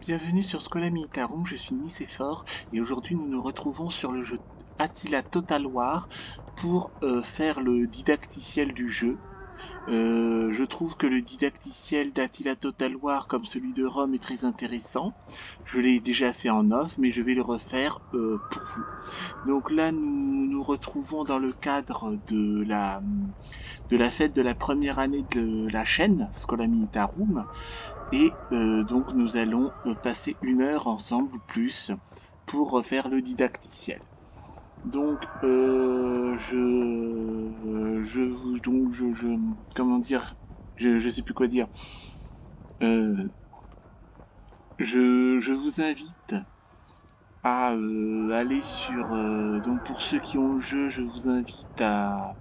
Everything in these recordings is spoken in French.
Bienvenue sur Schola Militarum, je suis Nicéphore et aujourd'hui nous nous retrouvons sur le jeu Attila Total War pour faire le didacticiel du jeu. Je trouve que le didacticiel d'Attila Total War comme celui de Rome est très intéressant. Je l'ai déjà fait en off mais je vais le refaire pour vous. Donc là nous nous retrouvons dans le cadre de la fête de la première année de la chaîne Schola Militarum. Et donc nous allons passer 1 heure ensemble ou plus pour refaire le didacticiel. Donc comment dire, je sais plus quoi dire. Je vous invite à aller sur donc pour ceux qui ont le jeu, je vous invite à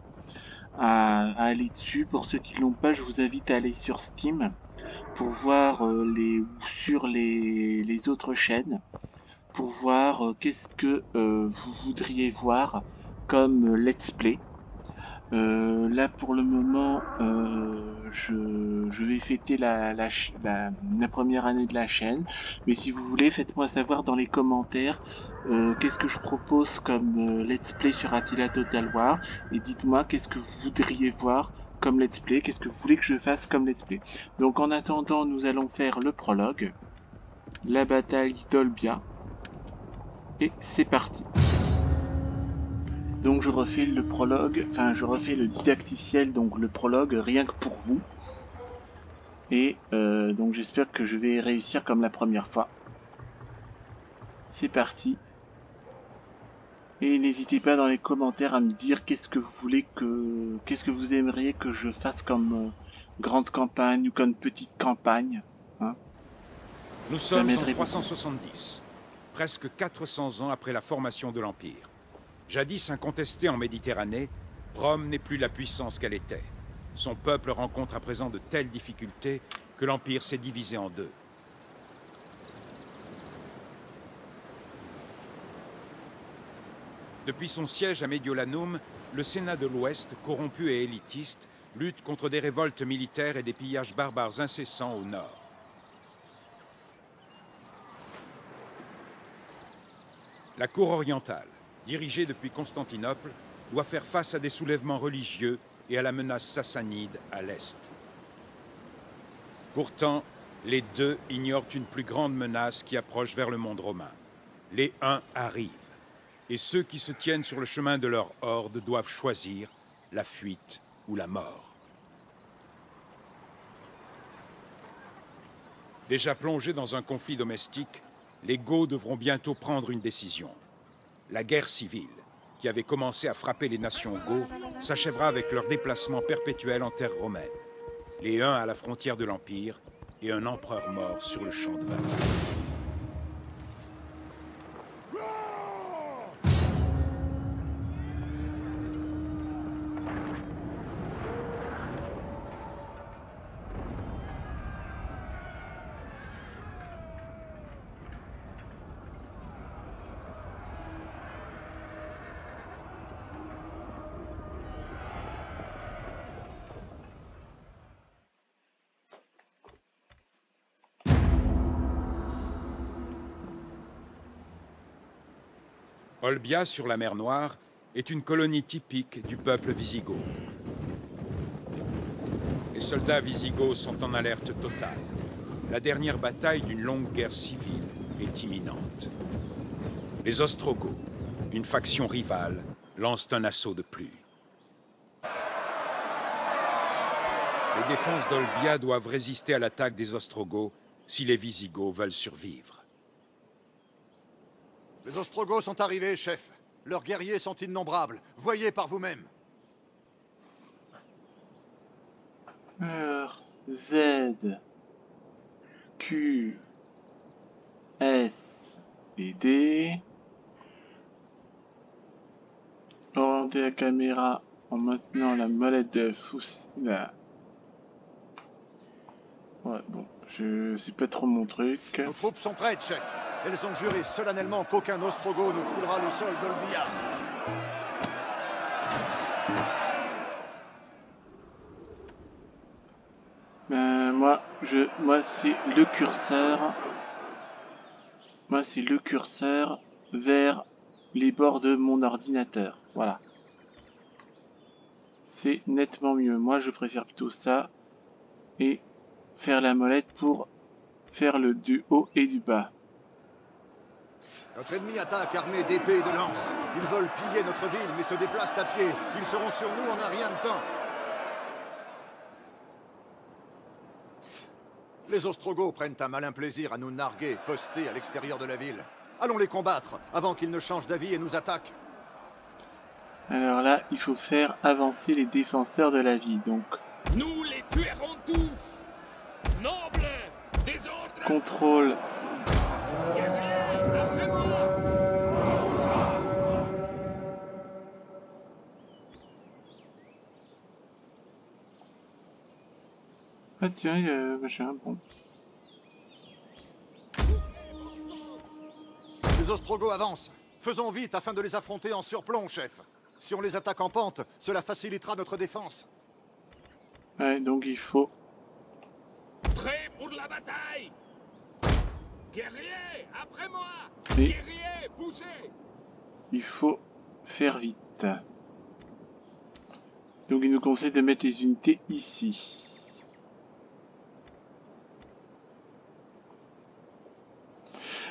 aller dessus. Pour ceux qui l'ont pas, je vous invite à aller sur Steam pour voir sur les autres chaînes, pour voir qu'est-ce que vous voudriez voir comme let's play. Là pour le moment, je vais fêter la première année de la chaîne, mais si vous voulez, faites-moi savoir dans les commentaires qu'est-ce que je propose comme let's play sur Attila Total War, et dites-moi qu'est-ce que vous voudriez voir comme let's play, qu'est-ce que vous voulez que je fasse comme let's play. Donc en attendant, nous allons faire le prologue, la bataille d'Olbia, et c'est parti. Donc je refais le prologue, enfin je refais le didacticiel, donc le prologue, rien que pour vous. Et donc j'espère que je vais réussir comme la première fois. C'est parti. Et n'hésitez pas dans les commentaires à me dire qu'est-ce que vous aimeriez que je fasse comme grande campagne ou comme petite campagne. Hein. Nous sommes en 370, presque 400 ans après la formation de l'Empire. Jadis incontesté en Méditerranée, Rome n'est plus la puissance qu'elle était. Son peuple rencontre à présent de telles difficultés que l'Empire s'est divisé en deux. Depuis son siège à Mediolanum, le Sénat de l'Ouest, corrompu et élitiste, lutte contre des révoltes militaires et des pillages barbares incessants au nord. La cour orientale, dirigée depuis Constantinople, doit faire face à des soulèvements religieux et à la menace sassanide à l'est. Pourtant, les deux ignorent une plus grande menace qui approche vers le monde romain. Les Huns arrivent, et ceux qui se tiennent sur le chemin de leur horde doivent choisir la fuite ou la mort. Déjà plongés dans un conflit domestique, les Goths devront bientôt prendre une décision. La guerre civile, qui avait commencé à frapper les nations Goths, s'achèvera avec leur déplacement perpétuel en terre romaine. Les Huns à la frontière de l'Empire et un empereur mort sur le champ de bataille. Olbia, sur la mer Noire, est une colonie typique du peuple wisigoth. Les soldats wisigoths sont en alerte totale. La dernière bataille d'une longue guerre civile est imminente. Les Ostrogoths, une faction rivale, lancent un assaut de plus. Les défenses d'Olbia doivent résister à l'attaque des Ostrogoths si les Wisigoths veulent survivre. Les Ostrogoths sont arrivés, chef. Leurs guerriers sont innombrables. Voyez par vous-même. R, Z, Q, S et D. Orienter la caméra en maintenant la molette de Fusina. Ouais, bon, c'est pas trop mon truc. Nos troupes sont prêtes, chef. Elles ont juré solennellement qu'aucun Ostrogoth ne foulera le sol d'Olbia. Moi c'est le curseur Moi, c'est le curseur vers les bords de mon ordinateur. Voilà. C'est nettement mieux. Moi, je préfère plutôt ça. Et faire la molette pour faire le du haut et du bas. Notre ennemi attaque armé d'épées et de lances. Ils veulent piller notre ville, mais se déplacent à pied. Ils seront sur nous en un rien de temps. Les Ostrogoths prennent un malin plaisir à nous narguer, postés à l'extérieur de la ville. Allons les combattre, avant qu'ils ne changent d'avis et nous attaquent. Alors là, il faut faire avancer les défenseurs de la ville. Donc, nous les tuerons tous. Nobles, désordre. Contrôle. Guerriers, après moi. Ah tiens, il y a machin, bon. Les Ostrogoths avancent. Faisons vite afin de les affronter en surplomb, chef. Si on les attaque en pente, cela facilitera notre défense. Ouais, donc il faut... Prêt pour la bataille. Guerriers, après moi. Et Guerriers, bougez. il faut faire vite. Donc il nous conseille de mettre les unités ici.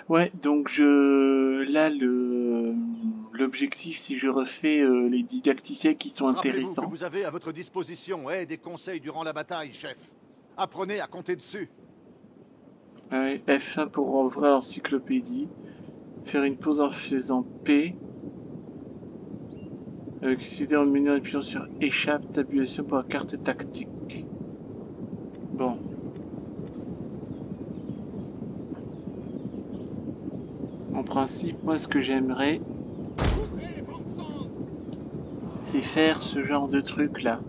Ouais, donc là l'objectif, si je refais les didacticiels qui sont Rappelez-vous intéressants. que vous avez à votre disposition aide et conseils durant la bataille, chef. Apprenez à compter dessus. Ouais, F1 pour ouvrir l'encyclopédie. Faire une pause en faisant P. Accéder en menu en appuyant sur échappe, tabulation pour la carte tactique. Bon. En principe, moi ce que j'aimerais, Courez, bon sang. c'est faire ce genre de truc là.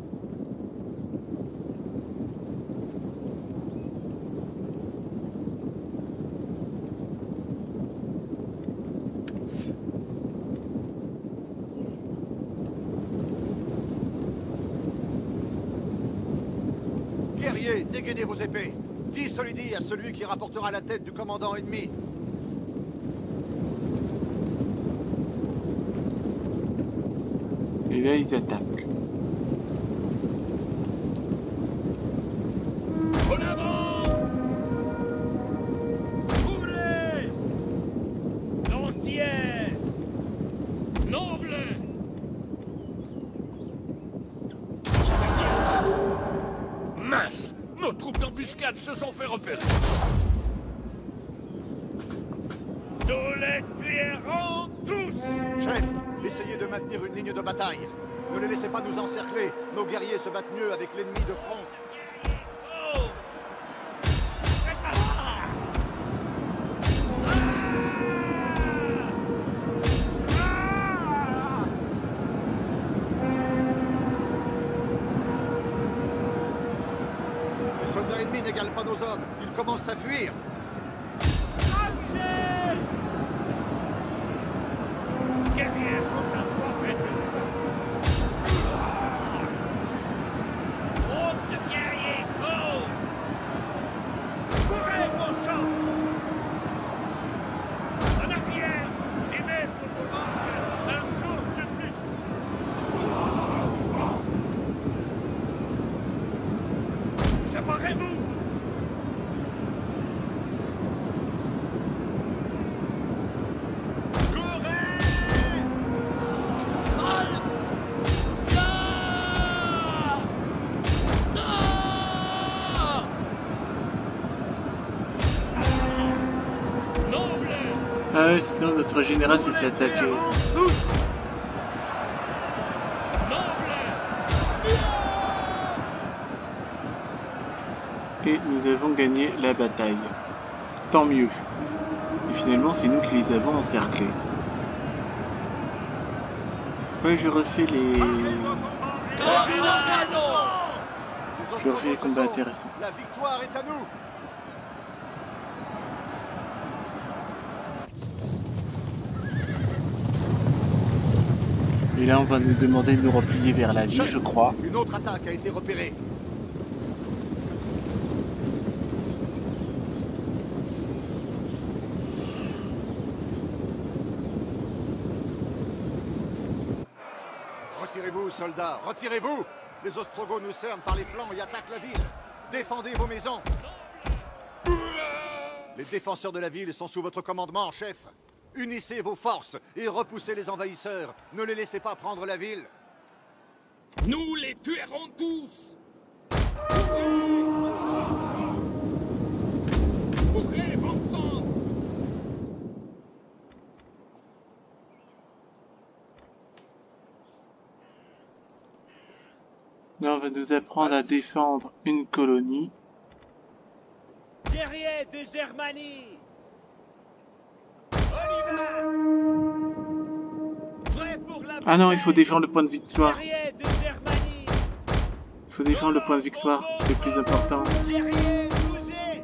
Guerriers, dégainez vos épées. Dissolidez à celui qui rapportera la tête du commandant ennemi. Et là ils attaquent. En avant. Courez. Lanciers. Nobles. Mince, nos troupes d'embuscade se sont fait repérer. Nous les tuerons tous. Chef, essayez de maintenir une ligne de bataille. Ne les laissez pas nous encercler. Nos guerriers se battent mieux avec l'ennemi de front. Oh. Les soldats ennemis n'égalent pas nos hommes. Ils commencent à fuir. Guerriers sont assoiffés de sang. Groupe de guerriers, go! Courez, bon sang! En arrière, aidez pour vous manque un jour de plus. Séparez-vous! Ah ouais, sinon notre général se fait attaquer. Et nous avons gagné la bataille. Tant mieux. Et finalement, c'est nous qui les avons encerclés. Ouais, je refais les... Je refais les combats intéressants. La victoire est à nous. Et là, on va nous demander de nous replier vers la ville, je crois. Une autre attaque a été repérée. Retirez-vous, soldats, retirez-vous! Les Ostrogoths nous cernent par les flancs et attaquent la ville. Défendez vos maisons. Les défenseurs de la ville sont sous votre commandement, chef. Unissez vos forces et repoussez les envahisseurs. Ne les laissez pas prendre la ville. Nous les tuerons tous. Mourrez, bon sang! Là, on va nous apprendre à défendre une colonie. Guerriers de Germanie! On y va! Prêt pour la Ah non, il bataille! faut défendre le point de victoire. Guerriers de Germanie! Il faut défendre le point de victoire, c'est le plus important. Guerriers, bougez!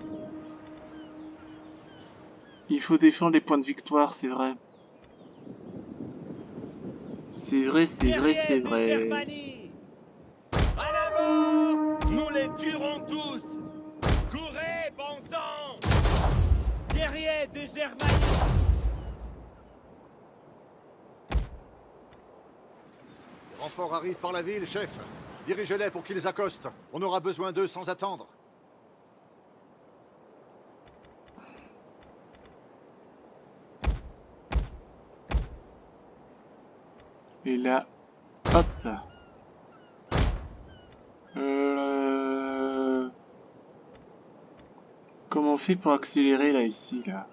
Il faut défendre les points de victoire, c'est vrai. C'est vrai, c'est vrai, c'est Guerriers de vrai. Germanie! En avant! Nous les tuerons tous! Courez, bon sang! Guerriers de Germanie! Les renforts arrivent par la ville, chef. Dirigez-les pour qu'ils accostent. On aura besoin d'eux sans attendre. Et là, hop. Comment on fait pour accélérer là, ici, là?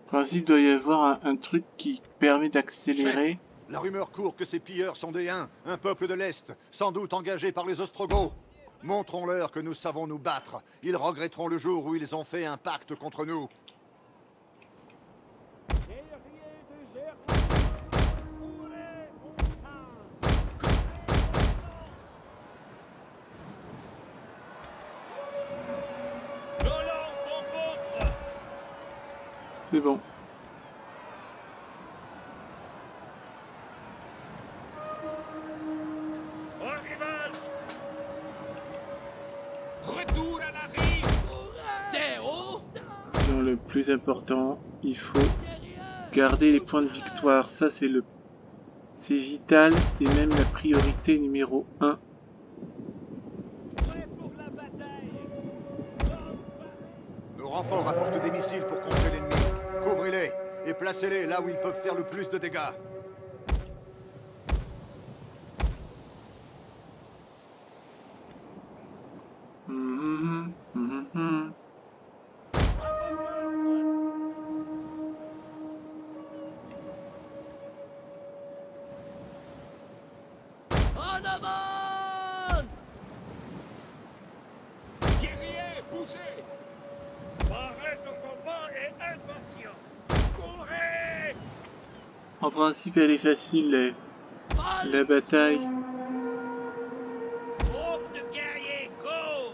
En principe, il doit y avoir un truc qui permet d'accélérer. La rumeur court que ces pilleurs sont des Huns, un peuple de l'Est, sans doute engagé par les Ostrogoths. Montrons-leur que nous savons nous battre. Ils regretteront le jour où ils ont fait un pacte contre nous. C'est bon. Retour à la rive. Théo. Non, le plus important, il faut garder les points de victoire. Ça, c'est vital, c'est même la priorité numéro 1. Nos renforts apportent des missiles pour contrer l'ennemi. Couvrez-les et placez-les là où ils peuvent faire le plus de dégâts. En avant! Guerriers, bougez! Parez au combat et impatient! Courez! En principe, elle est facile, la bataille. Groupe de guerriers, go!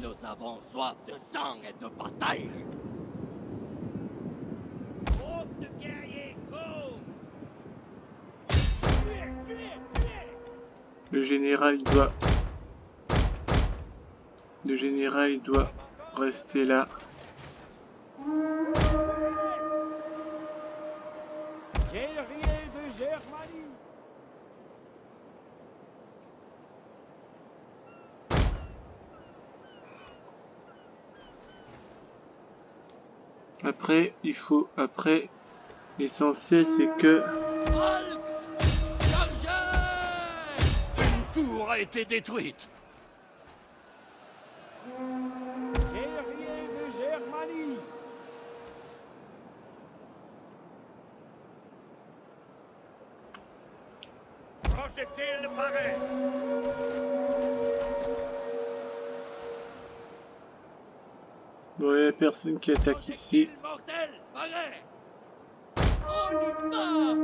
Nous avons soif de sang et de bataille. Groupe de guerriers, go! Tuez, tuez, tuez! Le général, il doit rester là. Guerriers de Germanie! Après, l'essentiel c'est que Volks, chargez! Une tour a été détruite. Guerriers de Germanie! Projectile pareil! bon, il n'y a personne qui attaque ici. Projectile mortel, pareil. On y va!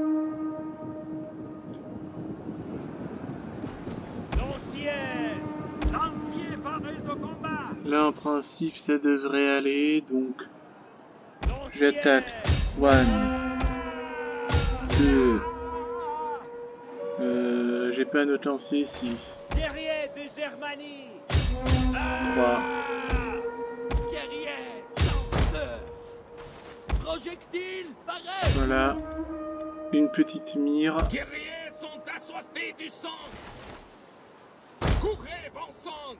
Lancier paré au combat! Là, en principe, ça devrait aller, donc Lancier! j'attaque. 1, 2. J'ai pas un autre lancier ici. Guerriers de Germanie! 3. Guerrier sans peur. Projectile, pareil. Voilà. Une petite mire. Guerriers sont assoiffés du sang. Courez, bon sang.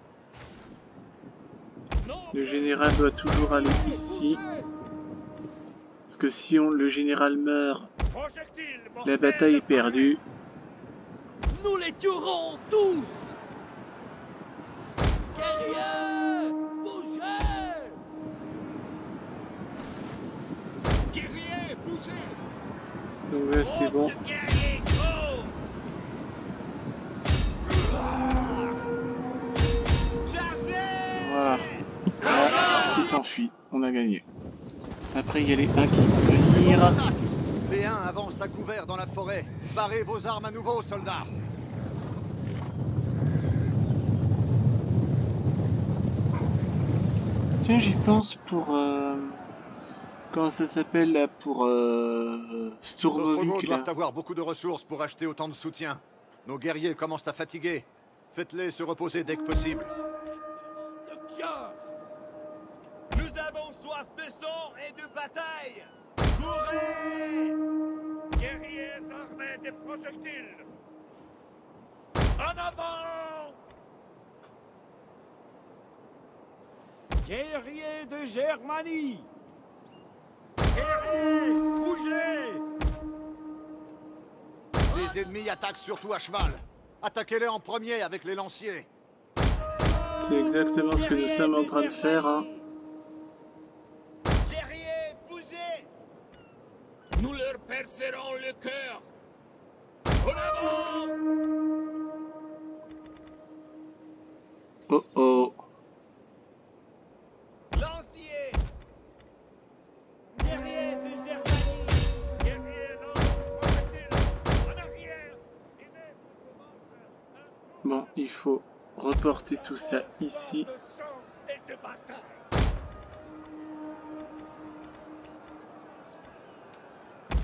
Le général doit toujours aller ici. Parce que si le général meurt, Projectile la mortel bataille est paré. perdue. Nous les tuerons tous. Guerriers, bougez. Guerriers, bougez. Donc là, c'est bon. Guerriers, go. Voilà. Voilà. Il s'enfuit. On a gagné. Après, il y a les 1 qui vont venir. Les 1 avancent à couvert dans la forêt. Parez vos armes à nouveau, soldats. Tiens, j'y pense pour... comment ça s'appelle là? Pour... Les Ostrogoths Stormovik là. doivent avoir beaucoup de ressources pour acheter autant de soutien. Nos guerriers commencent à fatiguer. Faites-les se reposer dès que possible. De cœur. Nous avons soif de sang et de bataille. Courez! Guerriers armés des projectiles. En avant! Guerriers de Germanie. Guerriers, bougez. Les ennemis attaquent surtout à cheval. Attaquez-les en premier avec les lanciers. C'est exactement ce que nous sommes en train de faire. Hein. Guerriers, bougez! Nous leur percerons le cœur. En avant. Oh oh. Lanciers! Guerriers de Germanie! Guerriers projectiles! En arrière! Aidez votre ventre! Bon, il faut reporter tout ça ici. De sang et de bataille!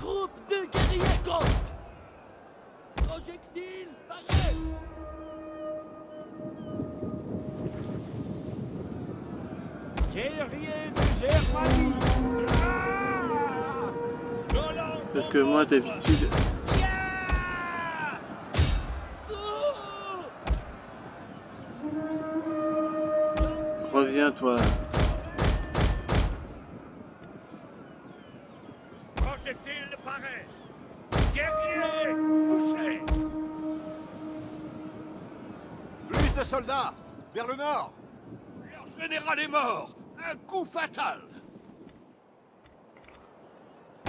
Groupe de guerriers contre. Projectile, pareil. Guerriers de Germanie. Parce que moi, d'habitude... Reviens, toi. Projectile paré! Guerriers, bougez! Plus de soldats! Vers le nord! Leur général est mort. Un coup fatal.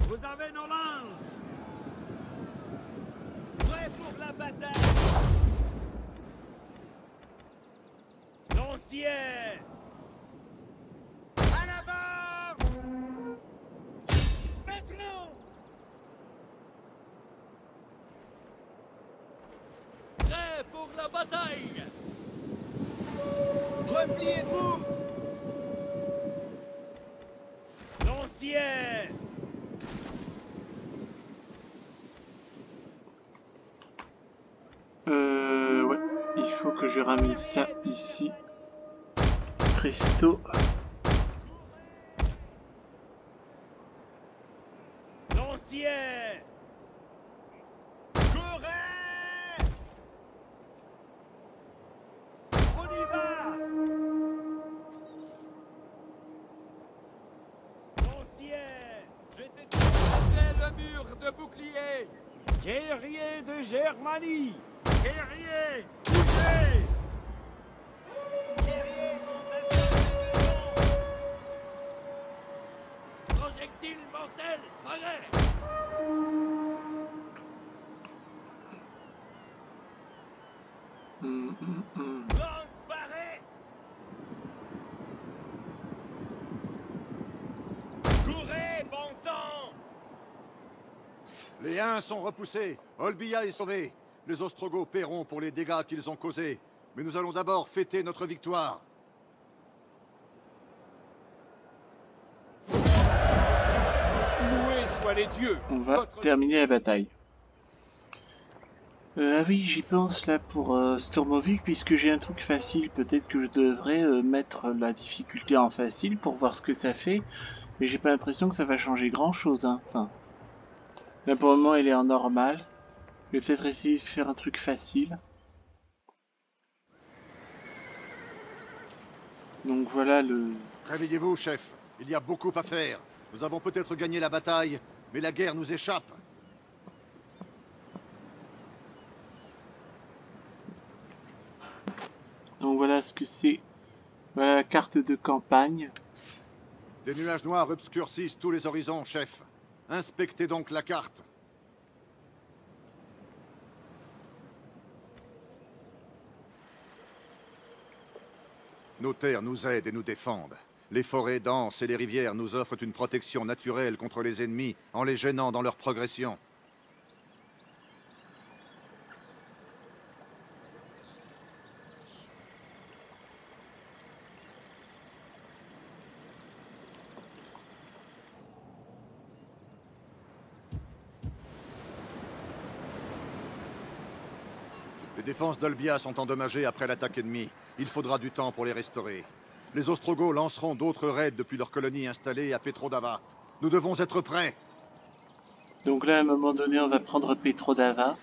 Vous avez nos lances. Prêts pour la bataille! Lanciers! En avant! Maintenant! Prêts pour la bataille. Repliez-vous! Lanciers! Ouais. Il faut que je ramène ça ici. Presto. Lanciers! Courez! On y va! Lanciers! Jetez Le mur de bouclier. Guerriers de Germanie. Guerriers, bougez. guerriers sont assaillis! Projectile mortel, pareil. Lance barrée! Courez, bon sang! Les 1 sont repoussés. Olbia est sauvé. Les Ostrogoths paieront pour les dégâts qu'ils ont causés. Mais nous allons d'abord fêter notre victoire. Loués soient les dieux. On va terminer la bataille. Ah oui, j'y pense là pour Stormovik, puisque j'ai un truc facile. Peut-être que je devrais mettre la difficulté en facile pour voir ce que ça fait. Mais j'ai pas l'impression que ça va changer grand chose, hein. Enfin, là pour le moment elle est en normal. Je vais peut-être essayer de faire un truc facile. Donc voilà le... Réveillez-vous, chef. Il y a beaucoup à faire. Nous avons peut-être gagné la bataille, mais la guerre nous échappe. Donc voilà ce que c'est. Voilà la carte de campagne. Des nuages noirs obscurcissent tous les horizons, chef. Inspectez donc la carte. Nos terres nous aident et nous défendent. Les forêts denses et les rivières nous offrent une protection naturelle contre les ennemis en les gênant dans leur progression. Les défenses d'Olbia sont endommagées après l'attaque ennemie. Il faudra du temps pour les restaurer. Les Ostrogoths lanceront d'autres raids depuis leur colonie installée à Petrodava. Nous devons être prêts. Donc là à un moment donné on va prendre Petrodava.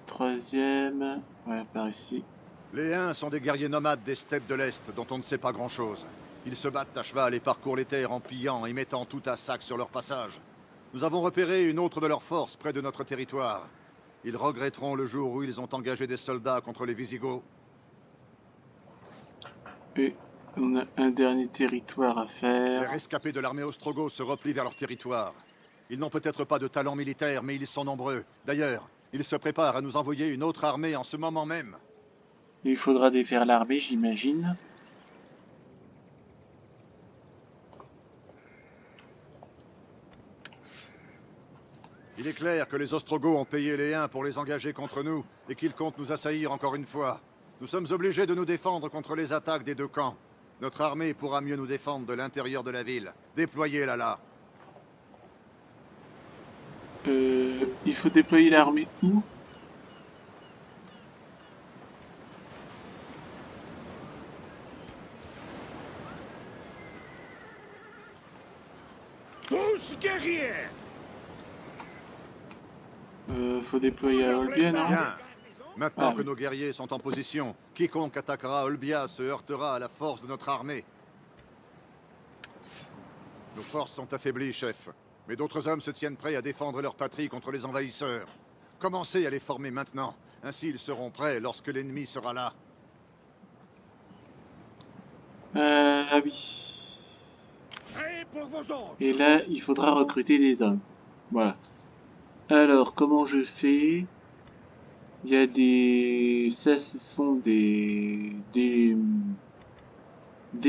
Troisième... Ouais, par ici. Les Huns sont des guerriers nomades des steppes de l'Est dont on ne sait pas grand-chose. Ils se battent à cheval et parcourent les terres en pillant et mettant tout à sac sur leur passage. Nous avons repéré une autre de leurs forces près de notre territoire. Ils regretteront le jour où ils ont engagé des soldats contre les Visigoths. Et on a un dernier territoire à Les faire. rescapés de l'armée ostrogoth se replient vers leur territoire. Ils n'ont peut-être pas de talent militaire, mais ils sont nombreux. D'ailleurs, ils se préparent à nous envoyer une autre armée en ce moment même. Il faudra défaire l'armée, j'imagine. Il est clair que les Ostrogoths ont payé les Huns pour les engager contre nous et qu'ils comptent nous assaillir encore une fois. Nous sommes obligés de nous défendre contre les attaques des deux camps. Notre armée pourra mieux nous défendre de l'intérieur de la ville. Déployez-la là. Il faut déployer l'armée où? Tous guerriers! Faut déployer à Olbia, non? Bien. Maintenant Ah, que oui. nos guerriers sont en position, quiconque attaquera Olbia se heurtera à la force de notre armée. Nos forces sont affaiblies, chef. Mais d'autres hommes se tiennent prêts à défendre leur patrie contre les envahisseurs. Commencez à les former maintenant. Ainsi, ils seront prêts lorsque l'ennemi sera là. Ah oui. Prêts pour vos ordres! Et là, il faudra recruter des hommes. Voilà. Alors, comment je fais? Il y a des... Ça, ce sont des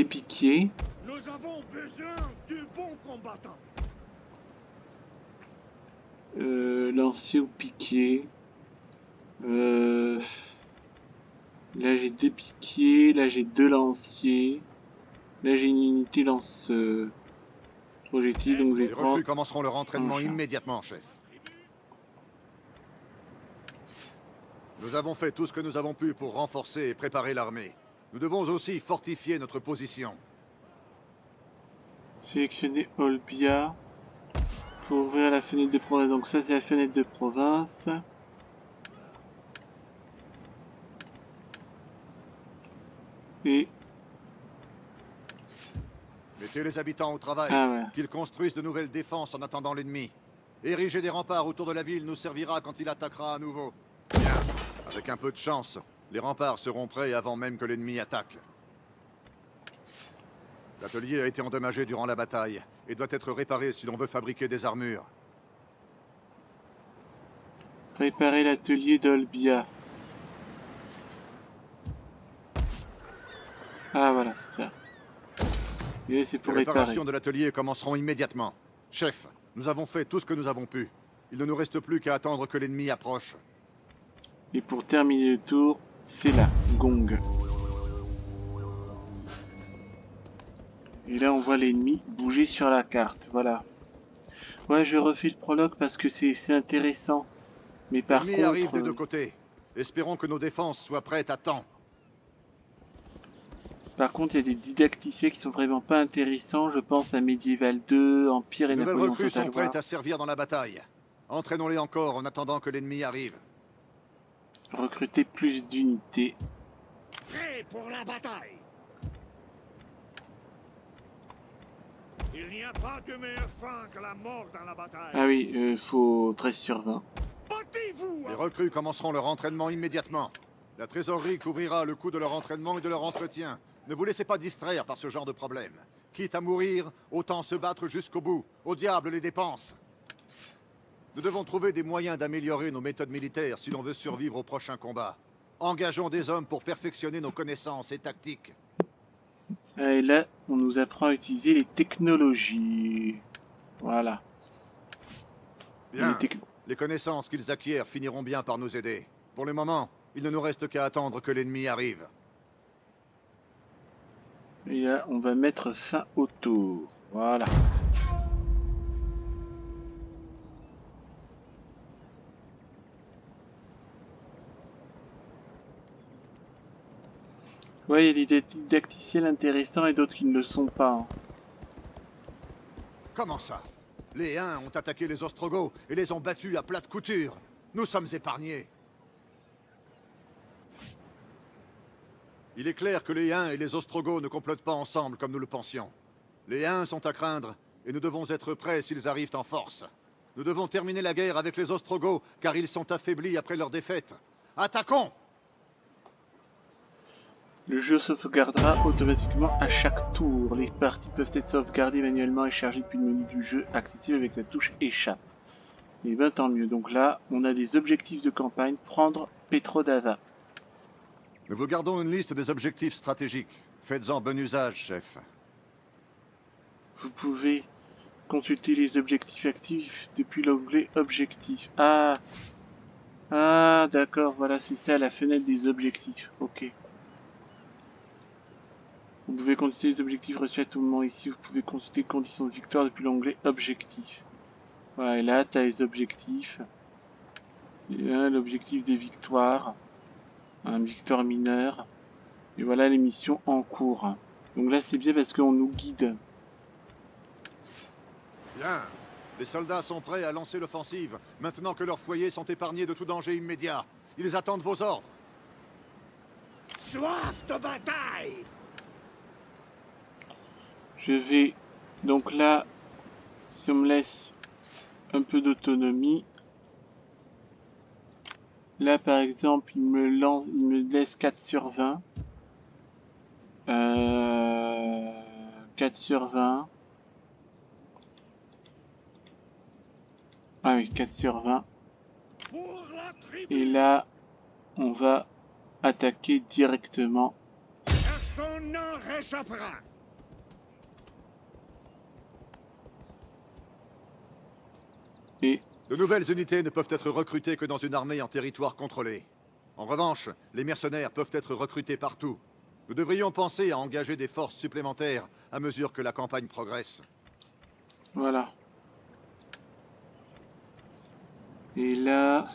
piquiers. Nous avons besoin du bon combattant! Lancier ou piquier. Là, j'ai deux piquiers. Là, j'ai deux lanciers. Là, j'ai une unité lance projectile. Donc, je vais Les prendre... recrues commenceront leur entraînement un chat. immédiatement, chef. Nous avons fait tout ce que nous avons pu pour renforcer et préparer l'armée. Nous devons aussi fortifier notre position. Sélectionner Olbia pour ouvrir la fenêtre de province. Donc ça c'est la fenêtre de province. Et Mettez les habitants au travail, ah ouais. qu'ils construisent de nouvelles défenses en attendant l'ennemi. Ériger des remparts autour de la ville nous servira quand il attaquera à nouveau. Bien. Avec un peu de chance, les remparts seront prêts avant même que l'ennemi attaque. L'atelier a été endommagé durant la bataille et doit être réparé si l'on veut fabriquer des armures. Réparer l'atelier d'Olbia. Ah voilà, c'est ça. Et là, c'est pour Les réparer. réparations de l'atelier commenceront immédiatement. Chef, nous avons fait tout ce que nous avons pu. Il ne nous reste plus qu'à attendre que l'ennemi approche. Et pour terminer le tour, c'est là, gong. Et là, on voit l'ennemi bouger sur la carte. Voilà. Ouais, je refais le prologue parce que c'est intéressant. Mais par L'ennemi arrive contre... des deux côtés. Espérons que nos défenses soient prêtes à temps. Par contre, il y a des didacticiels qui sont vraiment pas intéressants. Je pense à Medieval 2, Empire et Les nouvelles Napoléon recrues Total sont War. prêtes à servir dans la bataille. Entraînons-les encore en attendant que l'ennemi arrive. Recruter plus d'unités. Prêt pour la bataille. Il n'y a pas de meilleure fin que la mort dans la bataille. Ah oui, faut 13 sur 20. Battez-vous. Les recrues commenceront leur entraînement immédiatement. La trésorerie couvrira le coût de leur entraînement et de leur entretien. Ne vous laissez pas distraire par ce genre de problème. Quitte à mourir, autant se battre jusqu'au bout. Au diable les dépenses. Nous devons trouver des moyens d'améliorer nos méthodes militaires si l'on veut survivre au prochain combat. Engageons des hommes pour perfectionner nos connaissances et tactiques. Et là, on nous apprend à utiliser les technologies. Voilà. Bien. Les connaissances qu'ils acquièrent finiront bien par nous aider. Pour le moment, il ne nous reste qu'à attendre que l'ennemi arrive. Et là, on va mettre fin au tour. Voilà. Ouais, il y a des didacticiels intéressants et d'autres qui ne le sont pas. Hein. Comment ça? Les Huns ont attaqué les Ostrogoths et les ont battus à plat de couture. Nous sommes épargnés. Il est clair que les Huns et les Ostrogoths ne complotent pas ensemble comme nous le pensions. Les Huns sont à craindre et nous devons être prêts s'ils arrivent en force. Nous devons terminer la guerre avec les Ostrogoths car ils sont affaiblis après leur défaite. Attaquons! Le jeu sauvegardera automatiquement à chaque tour. Les parties peuvent être sauvegardées manuellement et chargées depuis le menu du jeu, accessible avec la touche échappe. Et ben tant mieux. Donc là, on a des objectifs de campagne. Prendre Petrodava. Nous vous gardons une liste des objectifs stratégiques. Faites-en bon usage, chef. Vous pouvez consulter les objectifs actifs depuis l'onglet Objectifs. Ah, d'accord, voilà, c'est ça la fenêtre des objectifs. Ok. Vous pouvez consulter les objectifs reçus à tout moment ici. Vous pouvez consulter les conditions de victoire depuis l'onglet Objectifs. Voilà, et là, tu as les objectifs. L'objectif des victoires. Un victoire mineure. Et voilà les missions en cours. Donc là, c'est bien parce qu'on nous guide. Bien. Les soldats sont prêts à lancer l'offensive, maintenant que leurs foyers sont épargnés de tout danger immédiat. Ils attendent vos ordres. Soif de bataille. Je vais... Donc là, si on me laisse un peu d'autonomie... Là, par exemple, il me laisse 4 sur 20. 4 sur 20. Ah oui, 4 sur 20. Pour la tribu. Et là, on va attaquer directement. Personne n'en réchappera. Et De nouvelles unités ne peuvent être recrutées que dans une armée en territoire contrôlé. En revanche, les mercenaires peuvent être recrutés partout. Nous devrions penser à engager des forces supplémentaires à mesure que la campagne progresse. voilà. Et là...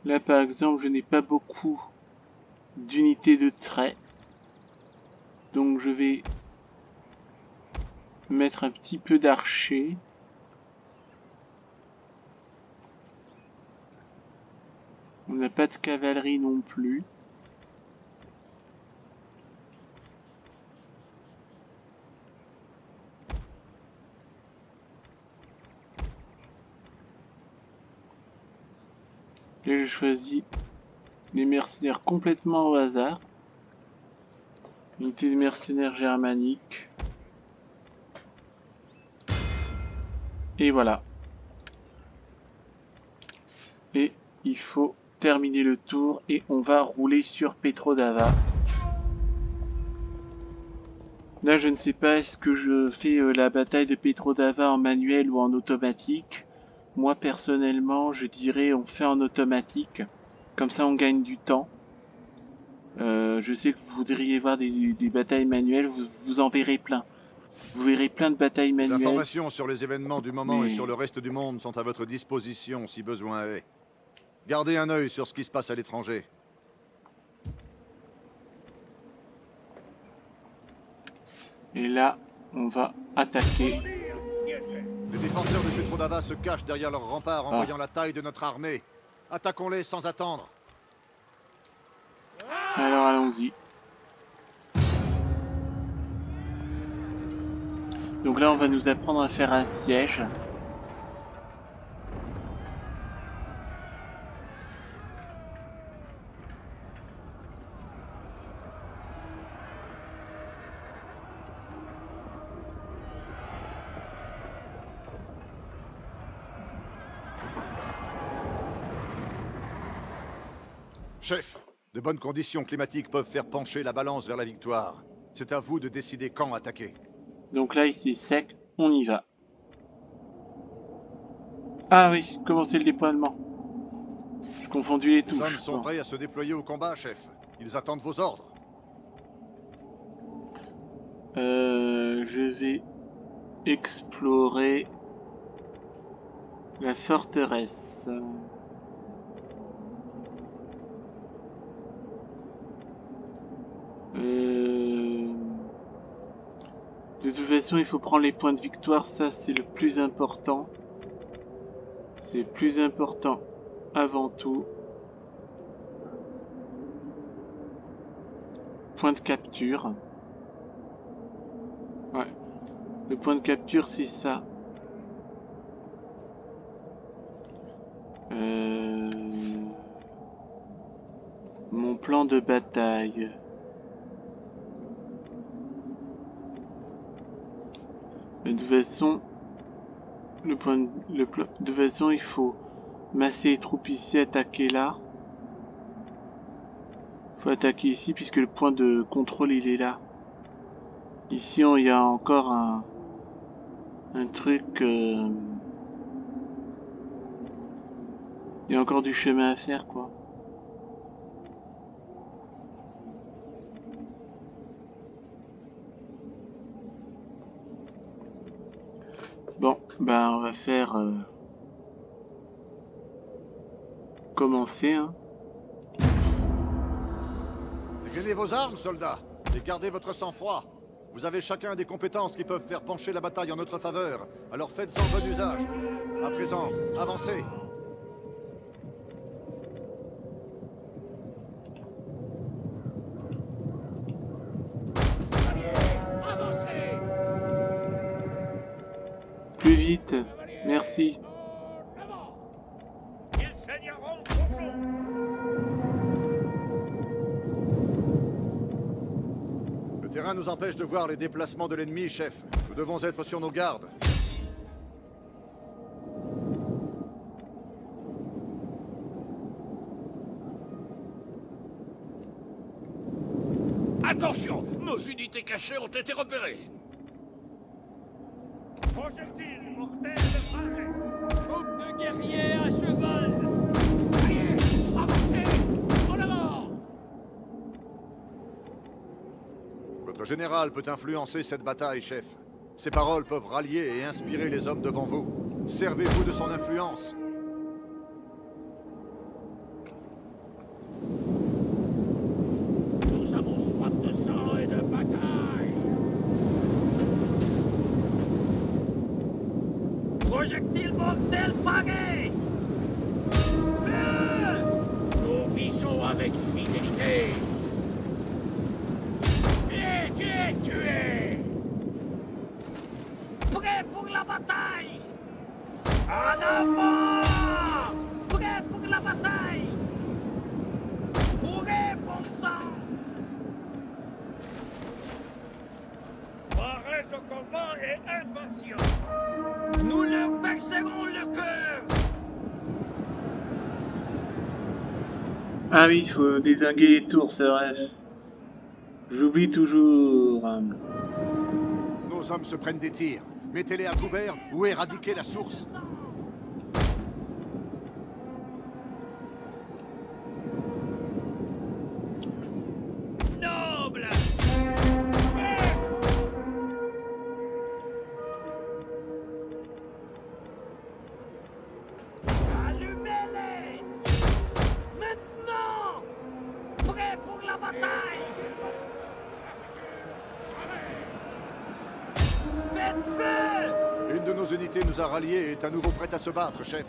Là, par exemple, je n'ai pas beaucoup d'unités de trait. Donc je vais mettre un petit peu d'archers. On n'a pas de cavalerie non plus. Là, je choisis des mercenaires complètement au hasard. Unité de mercenaires germaniques. Et voilà. Et il faut terminer le tour et on va rouler sur Petrodava. Là, je ne sais pas, est-ce que je fais la bataille de Petrodava en manuel ou en automatique. Moi, personnellement, je dirais on fait en automatique. Comme ça, on gagne du temps. Je sais que vous voudriez voir des batailles manuelles, vous en verrez plein. Vous verrez plein de batailles Les manuelles. informations sur les événements du moment Mais- et sur le reste du monde sont à votre disposition si besoin est. Gardez un œil sur ce qui se passe à l'étranger. Et là, on va attaquer. Les défenseurs de Petrodava se cachent derrière leurs remparts en voyant la taille de notre armée. Attaquons-les sans attendre. Alors allons-y. Donc là, on va nous apprendre à faire un siège. Chef, de bonnes conditions climatiques peuvent faire pencher la balance vers la victoire. C'est à vous de décider quand attaquer. Donc là, ici, sec, on y va. Ah oui, commencer le déploiement. J'ai confondu les Les touches. hommes sont Bon. prêts à se déployer au combat, chef. Ils attendent vos ordres. Je vais explorer la forteresse. De toute façon, il faut prendre les points de victoire, ça c'est le plus important. C'est le plus important avant tout. Point de capture. Ouais. Le point de capture, c'est ça. Mon plan de bataille. Mais de toute façon, de toute façon, il faut masser les troupes ici, attaquer là. Il faut attaquer ici puisque le point de contrôle il est là. Ici, il y a encore un truc. Il y a encore du chemin à faire, quoi. Bon, ben on va faire commencer, hein. Dégainez vos armes, soldats, et gardez votre sang-froid. Vous avez chacun des compétences qui peuvent faire pencher la bataille en notre faveur, alors faites-en bon usage. À présent, avancez. Plus vite, merci. Ils saigneront pour nous. Le terrain nous empêche de voir les déplacements de l'ennemi, chef. Nous devons être sur nos gardes. Attention, nos unités cachées ont été repérées. Projectile mortel de pareil. Troupe de guerriers à cheval. Allez, avancez, en avant. Votre général peut influencer cette bataille, chef. Ses paroles peuvent rallier et inspirer les hommes devant vous. Servez-vous de son influence. Nous avons soif de sang et de bataille. Projectile mortel pareil. Feu! Nous visons avec fidélité. Et tué. Prêt pour la bataille! En avant! Prêt pour la bataille! Courez, bon sang! Parés au combat et impatients! Nous leur percerons le cœur! Ah oui, il faut dézinguer les tours, c'est vrai. J'oublie toujours. Nos hommes se prennent des tirs. Mettez-les à couvert ou éradiquez la source. Noble. Faites feu! Une de nos unités nous a ralliés et est à nouveau prête à se battre, chef.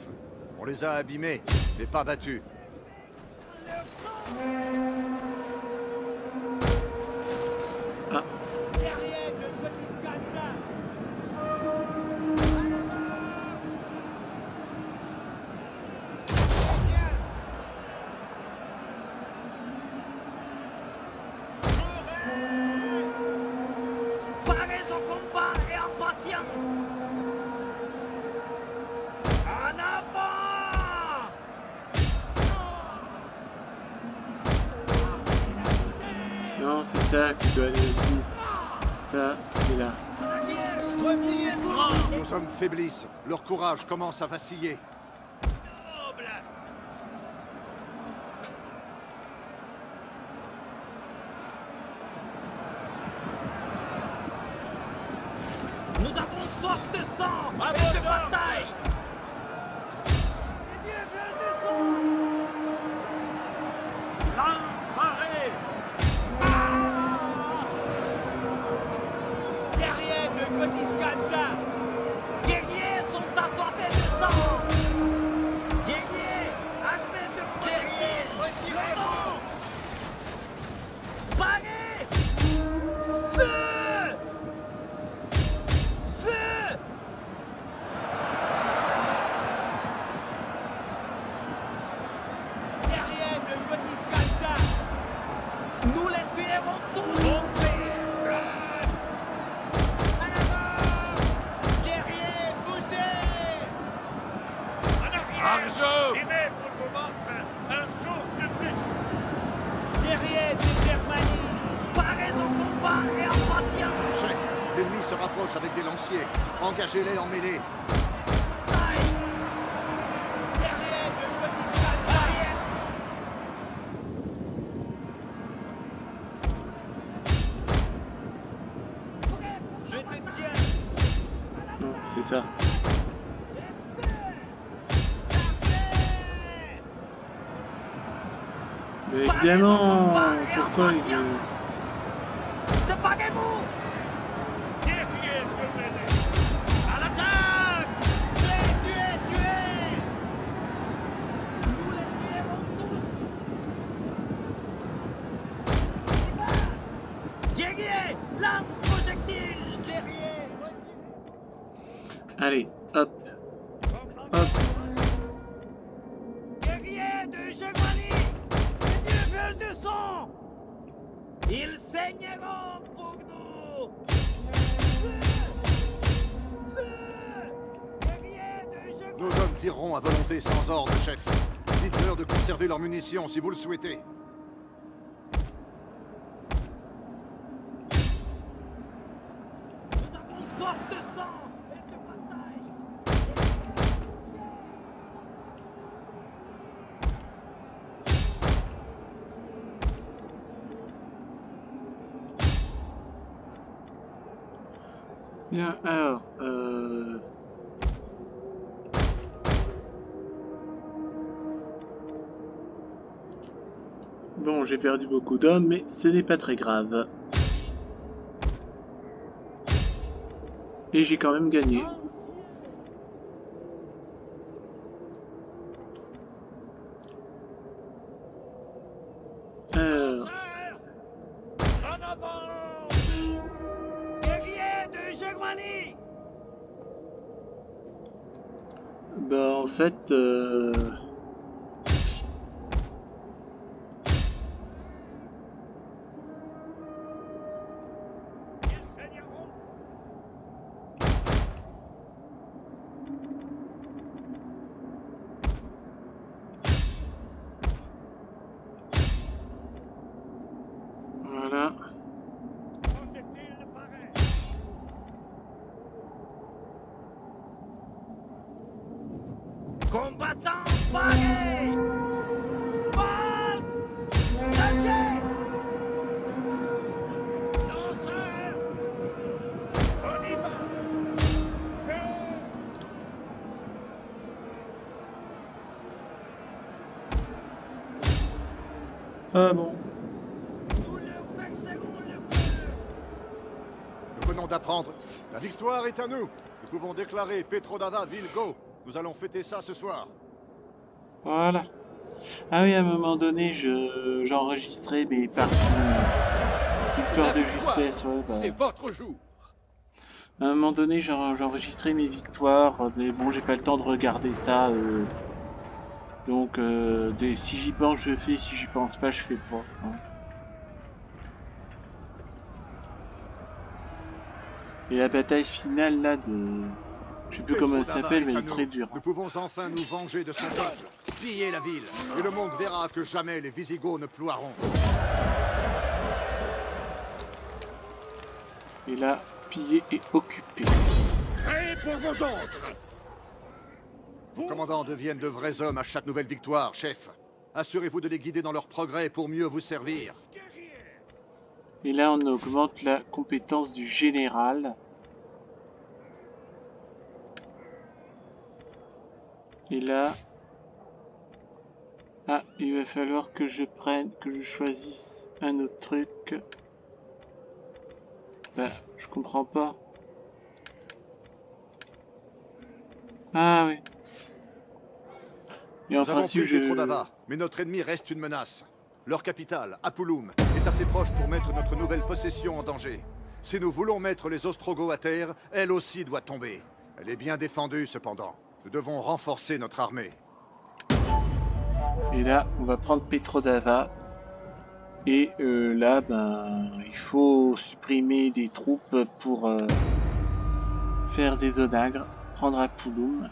On les a abîmés, mais pas battus. Ah, Guerrier de Gotiscata! Parez au combat et impatient! En avant! non, c'est ça qui doit aller aussi. Ça, c'est là. Repliez-vous! Nos hommes faiblissent, leur courage commence à vaciller. Nous avons soif de sang et de bataille! Les dieux veulent du sang! Lance parée! Guerrier de Gotiscata! Guerriers sont assoiffés de sang! Guerriers, armés de guerriers! Retirez-vous! Parez! Feu! Feu! Guerrier de Gotiscata! Nous les tuerons tous! En avant! Guerrier, bougez! En arrière! Arjo! Vivez pour vous battre un jour de plus! Guerrier de Germanie! Parez au combat et impatient! Chef, l'ennemi se rapproche avec des lanciers. Engagez-les en mêlée. Aïe! Guerrier de Gotiscata! Je te tiens! Non, c'est ça. Mais évidemment, pourquoi il veut... Séparez-vous! Guerriers de mêlée! À l'attaque! Tuez! Nous les tuerons tous! Guerrier! Lance projectile! Guerrier! Allez, hop, hop. Guerriers de Germanie! Les dieux veulent du sang! Ils saigneront pour nous! Feu! Feu! Guerriers de Germanie! Nos hommes tireront à volonté sans ordre, chef. Dites-leur de conserver leurs munitions si vous le souhaitez. Nous avons soif de sang et de bataille! Bien, alors, bon, j'ai perdu beaucoup d'hommes, mais ce n'est pas très grave. Et j'ai quand même gagné. Alors, En avant! Guerriers de Germanie! bah en fait, Ils saigneront! voilà. Projectile pareil! Combattants pareils! Volks! Lâchez! Lanceurs! On y va! Feu! Ah bon. Nous leur percerons le cœur! Nous venons d'apprendre. La victoire est à nous. Nous pouvons déclarer Petrodava ville Go. Nous allons fêter ça ce soir. Voilà. Ah oui, à un moment donné, j'enregistrais mes parties victoire La de victoire, justesse. Ouais, bah. c'est votre jour. À un moment donné, j'enregistrais mes victoires, mais bon, j'ai pas le temps de regarder ça. Donc, si j'y pense, je fais. Si j'y pense pas, je fais pas. Hein. Et la bataille finale là de... Je sais plus comment elle s'appelle, mais elle est très dure. Nous pouvons enfin nous venger de son peuple, piller la ville, et le monde verra que jamais les Visigoths ne ploieront. Et là, pillé et occupé. Prêt pour vos ordres. Les commandants deviennent de vrais hommes à chaque nouvelle victoire, chef. Assurez-vous de les guider dans leur progrès pour mieux vous servir. Et là, on augmente la compétence du général. Et là... Ah, il va falloir que je choisisse un autre truc. Bah, je comprends pas. Ah oui. Et en Nous avons principe, pris Petrodava, mais notre ennemi reste une menace. Leur capitale, Apulum, est assez proche pour mettre notre nouvelle possession en danger. Si nous voulons mettre les Ostrogoths à terre, elle aussi doit tomber. Elle est bien défendue, cependant. Nous devons renforcer notre armée. Et là, on va prendre Petrodava. Et là, ben, il faut supprimer des troupes pour faire des onagres, prendre Apulum.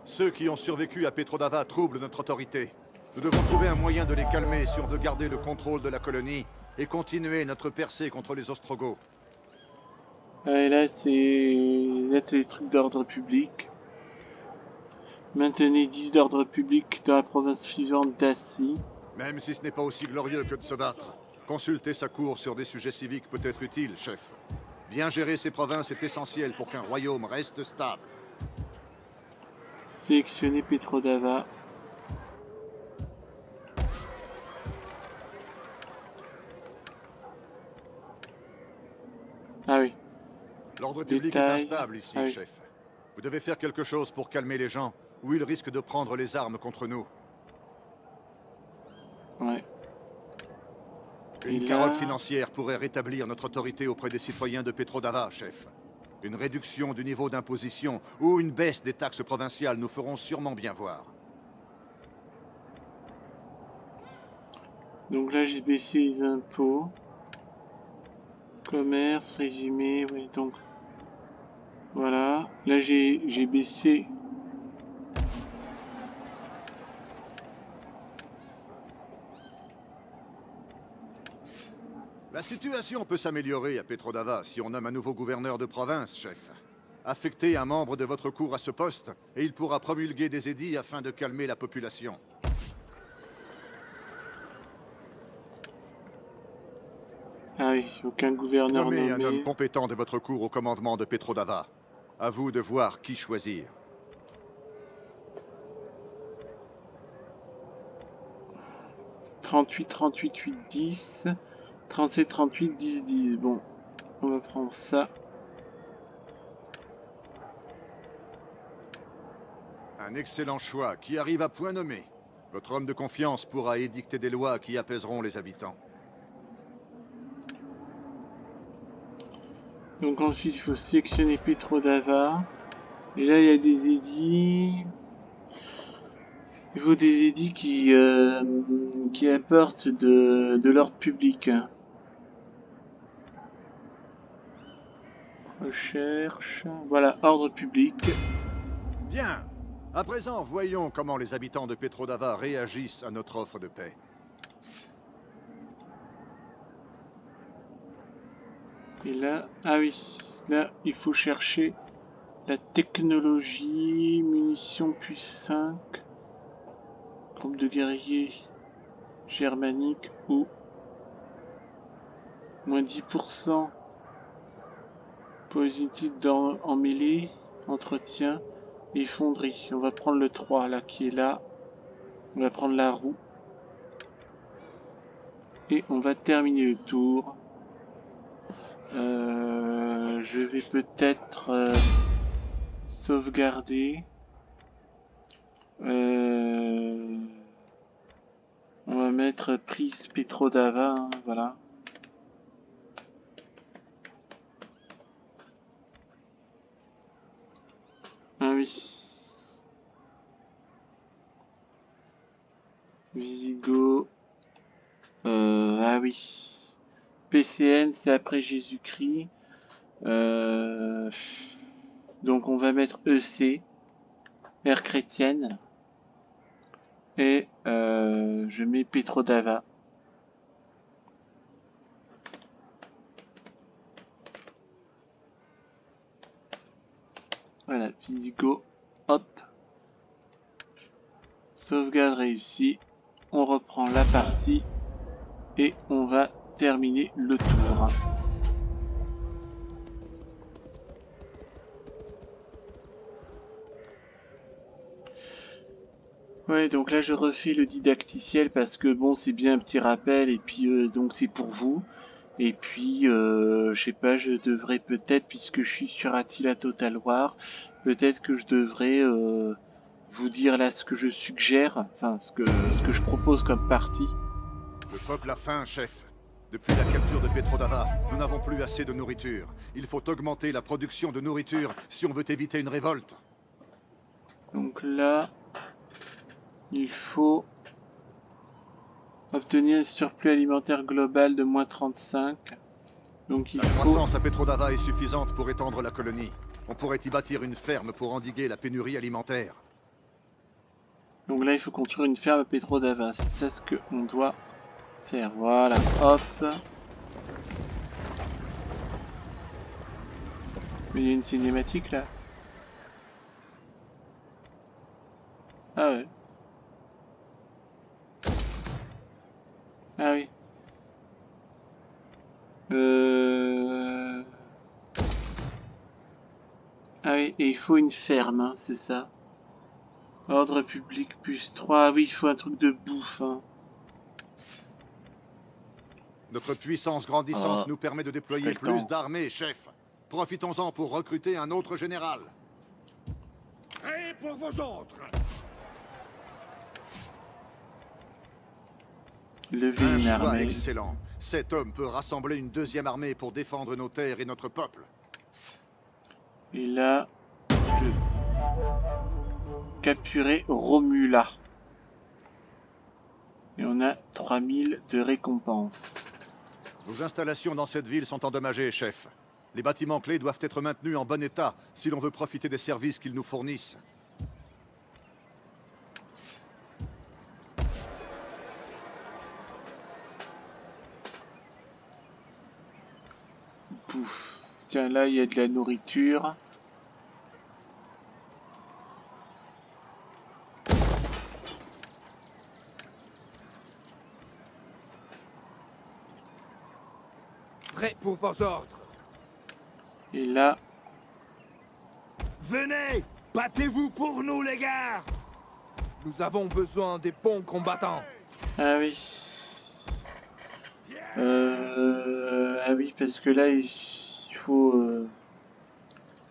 Ceux qui ont survécu à Petrodava troublent notre autorité. Nous devons trouver un moyen de les calmer si on veut garder le contrôle de la colonie et continuer notre percée contre les Ostrogoths. Et là, c'est des trucs d'ordre public. Maintenez 10 d'ordre public dans la province suivante d'Assi. Même si ce n'est pas aussi glorieux que de se battre, consulter sa cour sur des sujets civiques peut être utile, chef. Bien gérer ces provinces est essentiel pour qu'un royaume reste stable. Sélectionnez Petrodava. Ah oui. L'ordre public Détail. est instable ici, Ah oui. chef. Vous devez faire quelque chose pour calmer les gens, ou ils risquent de prendre les armes contre nous. Ouais. Une Et carotte là- financière pourrait rétablir notre autorité auprès des citoyens de Petrodava, chef. Une réduction du niveau d'imposition ou une baisse des taxes provinciales nous feront sûrement bien voir. Donc là, j'ai baissé les impôts. Commerce, résumé, oui, donc... Voilà. Là, j'ai baissé... La situation peut s'améliorer à Petrodava si on nomme un nouveau gouverneur de province, chef. Affectez un membre de votre cour à ce poste, et il pourra promulguer des édits afin de calmer la population. Ah oui, aucun gouverneur Nommez nommé. un homme compétent de votre cour au commandement de Petrodava. À vous de voir qui choisir. 38, 38, 8, 10. 37, 38, 10, 10. Bon, on va prendre ça. Un excellent choix qui arrive à point nommé. Votre homme de confiance pourra édicter des lois qui apaiseront les habitants. Donc ensuite, il faut sélectionner Petrodava. Et là, il y a des édits. Il faut des édits qui apportent de l'ordre public. Recherche. Voilà, ordre public. Bien. À présent, voyons comment les habitants de Petrodava réagissent à notre offre de paix. Et là, ah oui, là, il faut chercher la technologie, munitions plus 5, groupe de guerriers germaniques ou moins 10% pour les unités en mêlée, entretien et fonderie. On va prendre le 3 là qui est là. On va prendre la roue. Et on va terminer le tour. Je vais peut-être sauvegarder. On va mettre prise Petrodava, hein, voilà. Ah oui. Visigoth. Ah oui. PCN, c'est après Jésus-Christ. Donc on va mettre EC, ère chrétienne. Et je mets Petrodava. Voilà, Visigoth. Hop. Sauvegarde réussie. On reprend la partie. Et on va terminer le tour. Ouais, donc là je refais le didacticiel parce que bon, c'est bien un petit rappel et puis donc c'est pour vous. Et puis je sais pas, je devrais peut-être, puisque je suis sur Attila Total War, peut-être que je devrais vous dire là ce que je suggère, enfin ce que je propose comme partie. Le peuple a faim, chef. Depuis la capture de Petrodava, nous n'avons plus assez de nourriture. Il faut augmenter la production de nourriture si on veut éviter une révolte. Donc là, il faut obtenir un surplus alimentaire global de moins 35. Donc il La faut... croissance à Petrodava est suffisante pour étendre la colonie. On pourrait y bâtir une ferme pour endiguer la pénurie alimentaire. Donc là, il faut construire une ferme à Petrodava. C'est ça ce qu'on doit faire. Voilà, hop. Mais il y a une cinématique là. Ah ouais. Ah oui. Ah oui, et il faut une ferme, hein, c'est ça. Ordre public plus 3. Ah oui, il faut un truc de bouffe. Hein. Notre puissance grandissante Ah, nous permet de déployer quel plus temps. d'armées, chef. Profitons-en pour recruter un autre général. Et pour vos autres. Lever Un une choix armée. excellent. Cet homme peut rassembler une deuxième armée pour défendre nos terres et notre peuple. Et là, je... capturer Romula. Et on a 3000 de récompense. Nos installations dans cette ville sont endommagées, chef. Les bâtiments clés doivent être maintenus en bon état si l'on veut profiter des services qu'ils nous fournissent. Pouf. Tiens, là, il y a de la nourriture. Prêt pour vos ordres. Et là, Venez, battez-vous pour nous, les gars. Nous avons besoin des bons combattants. ah oui. Ah oui, parce que là, il faut...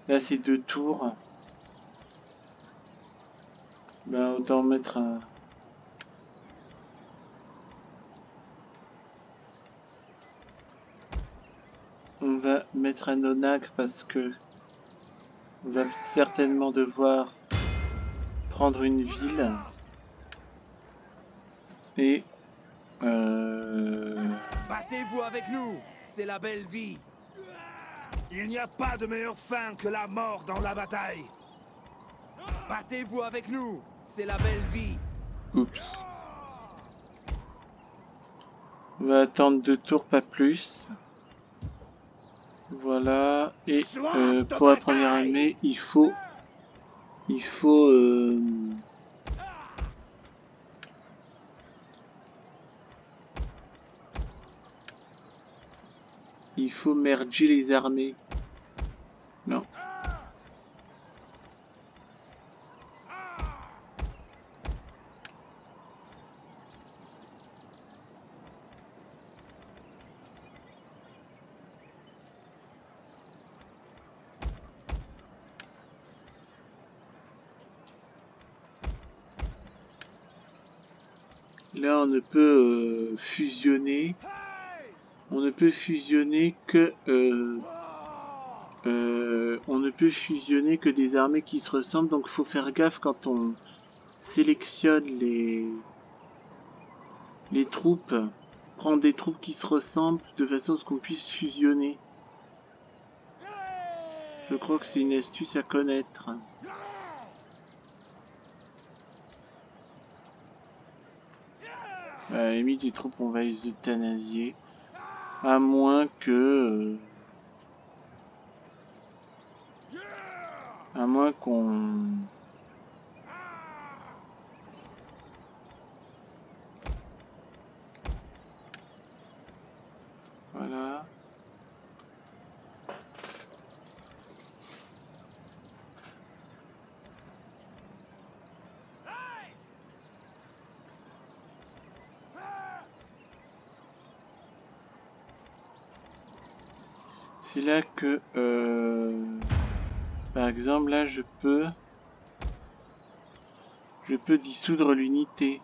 Là, c'est 2 tours. Ben, autant mettre un... On va mettre un onagre parce que... On va certainement devoir prendre une ville. Et... Battez-vous avec nous, c'est la belle vie. Il n'y a pas de meilleure fin que la mort dans la bataille. Battez-vous avec nous, c'est la belle vie. Oups. On va attendre 2 tours, pas plus. Voilà. Et pour la première armée, il faut... Il faut merger les armées. Non. là, on ne peut fusionner. On ne peut fusionner que on ne peut fusionner que des armées qui se ressemblent. Donc, faut faire gaffe quand on sélectionne les troupes. Prendre des troupes qui se ressemblent de façon à ce qu'on puisse fusionner. Je crois que c'est une astuce à connaître. À la limite, des troupes, on va les euthanasier. À moins que... à moins qu'on... Voilà. C'est là que, par exemple, là, je peux dissoudre l'unité.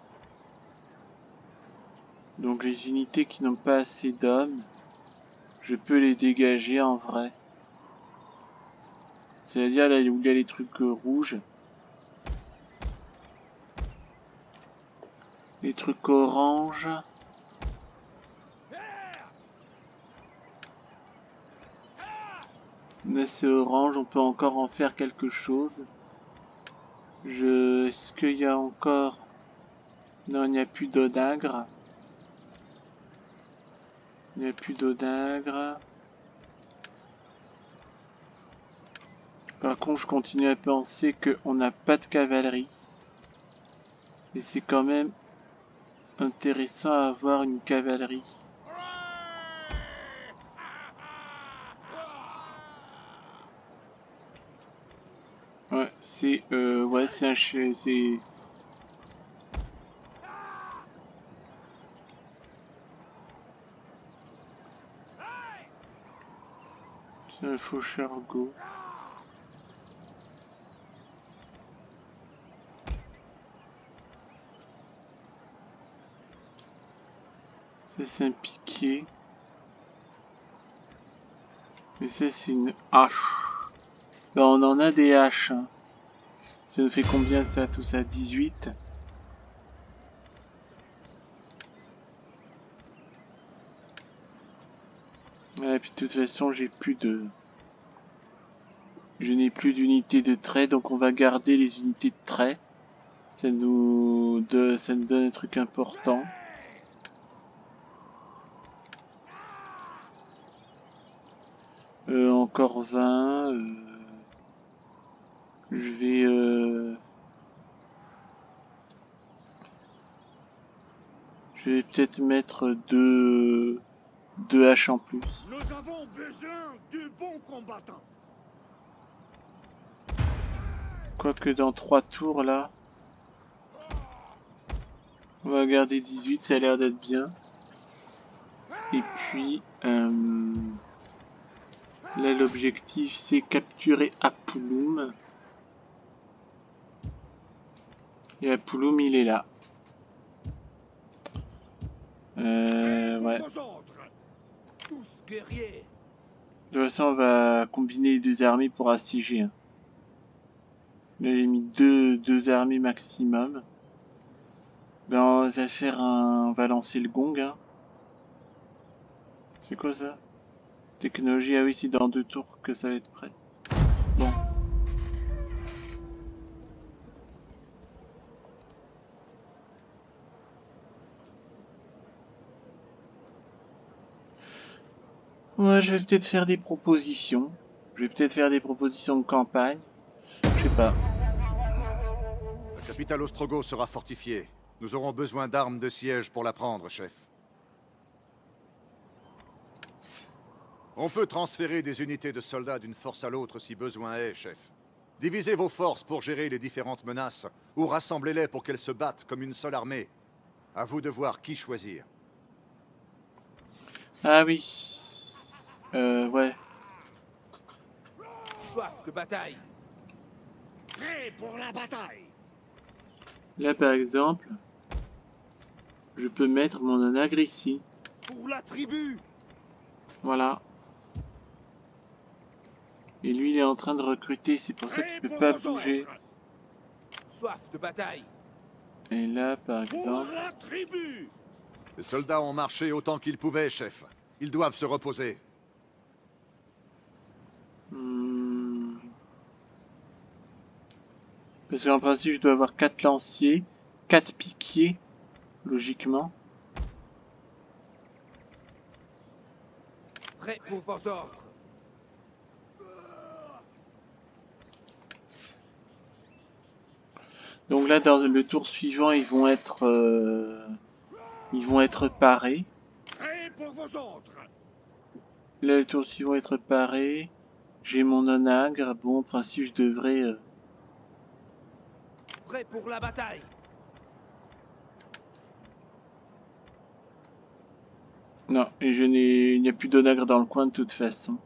Donc les unités qui n'ont pas assez d'hommes, je peux les dégager en vrai. C'est-à-dire là où il y a les trucs rouges. Les trucs oranges. Là c'est orange, on peut encore en faire quelque chose. Est-ce qu'il y a encore... Non, il n'y a plus d'odagre. Il n'y a plus d'odagre. Par contre, je continue à penser qu'on n'a pas de cavalerie. Et c'est quand même intéressant à avoir une cavalerie. Ouais, c'est un faucheur go. Ça c'est un piquet. Et ça c'est une hache. Ben, on en a des haches. Hein. Ça nous fait combien ça, tout ça? 18. Et puis de toute façon j'ai plus de... Je n'ai plus d'unités de trait, donc on va garder les unités de trait. Ça nous donne un truc important. Encore 20. Je vais peut-être mettre deux haches en plus. Nous avons besoin de bons combattants. Quoique dans 3 tours là. On va garder 18, ça a l'air d'être bien. Et puis là l'objectif c'est capturer Apulum. Et Apulum il est là. Ouais. Tous guerriers. De toute façon on va combiner les deux armées pour assiéger. Hein. Là j'ai mis deux armées maximum. Ben on va faire on va lancer le gong. Hein. C'est quoi ça? Technologie, ah oui, c'est dans 2 tours que ça va être prêt. Bon. Ouais, je vais peut-être faire des propositions. Je vais peut-être faire des propositions de campagne. Je sais pas. La capitale Ostrogo sera fortifiée. Nous aurons besoin d'armes de siège pour la prendre, chef. On peut transférer des unités de soldats d'une force à l'autre si besoin est, chef. Divisez vos forces pour gérer les différentes menaces, ou rassemblez-les pour qu'elles se battent comme une seule armée. À vous de voir qui choisir. Ah oui. Ouais. Soif de bataille. Prêt pour la bataille. Là par exemple, je peux mettre mon onagre ici. Pour la tribu. Voilà. Et lui, il est en train de recruter, c'est pour ça qu'il peut pas bouger. Soif de bataille. Et là, par exemple... la tribu. Les soldats ont marché autant qu'ils pouvaient, chef. Ils doivent se reposer. Parce qu'en principe, je dois avoir 4 lanciers, 4 piquiers, logiquement. Prêt pour vos ordres. Donc là, dans le tour suivant, ils vont être parés. Prêt pour vos ordres. Là, le tour suivant être paré. J'ai mon onagre. Bon, en principe, je devrais... Prêt pour la bataille. Non, et il n'y a plus d'onagre dans le coin de toute façon.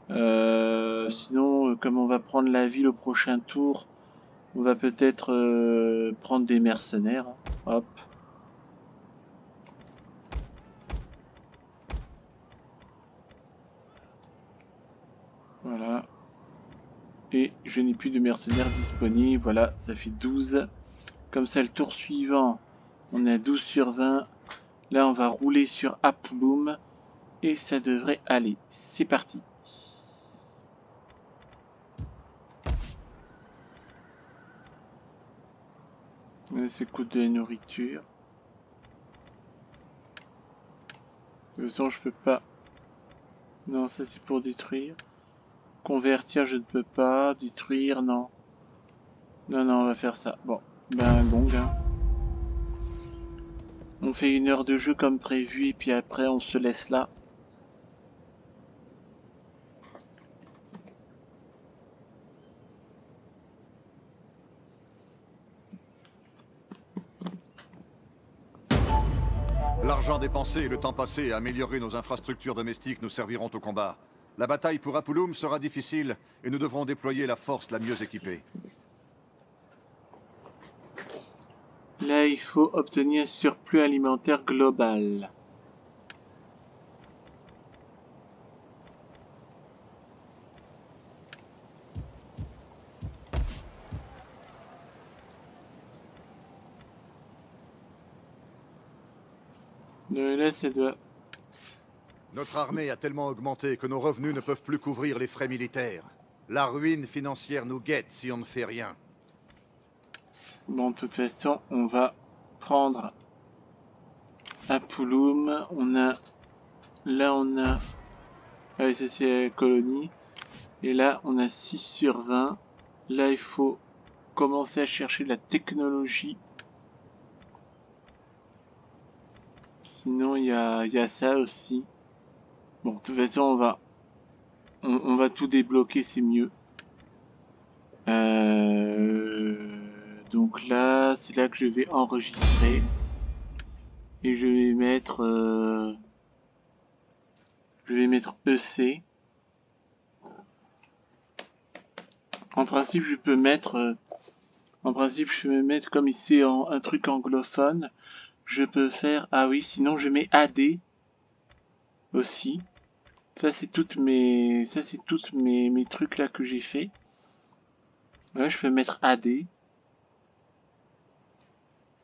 Sinon, comme on va prendre la ville au prochain tour, on va peut-être prendre des mercenaires. Hop. Voilà. Et je n'ai plus de mercenaires disponibles. Voilà, ça fait 12. Comme ça, le tour suivant, on est à 12 sur 20. Là, on va rouler sur Apulum. Et ça devrait aller. C'est parti. C'est coûte de la nourriture. De toute façon, je peux pas. Non, ça c'est pour détruire. Convertir, je ne peux pas. Détruire, non. Non, on va faire ça. Bon, ben gong. Hein. On fait 1 heure de jeu comme prévu et puis après on se laisse là. L'argent dépensé et le temps passé à améliorer nos infrastructures domestiques nous serviront au combat. La bataille pour Apulum sera difficile et nous devrons déployer la force la mieux équipée. Là, il faut obtenir un surplus alimentaire global. Là, ça doit... Notre armée a tellement augmenté que nos revenus ne peuvent plus couvrir les frais militaires. La ruine financière nous guette si on ne fait rien. Bon, de toute façon, on va prendre Apulum. On a... Là, on a... Ah oui, ça c'est la colonie. Et là, on a 6 sur 20. Là, il faut commencer à chercher de la technologie. Sinon, il y a ça aussi. Bon, de toute façon, on va tout débloquer, c'est mieux. Donc là, c'est là que je vais enregistrer. Et je vais mettre EC. En principe, je peux mettre comme ici un truc anglophone. Je peux faire... Ah oui, sinon je mets AD aussi. Ça c'est toutes mes trucs là que j'ai fait. Ouais, je peux mettre AD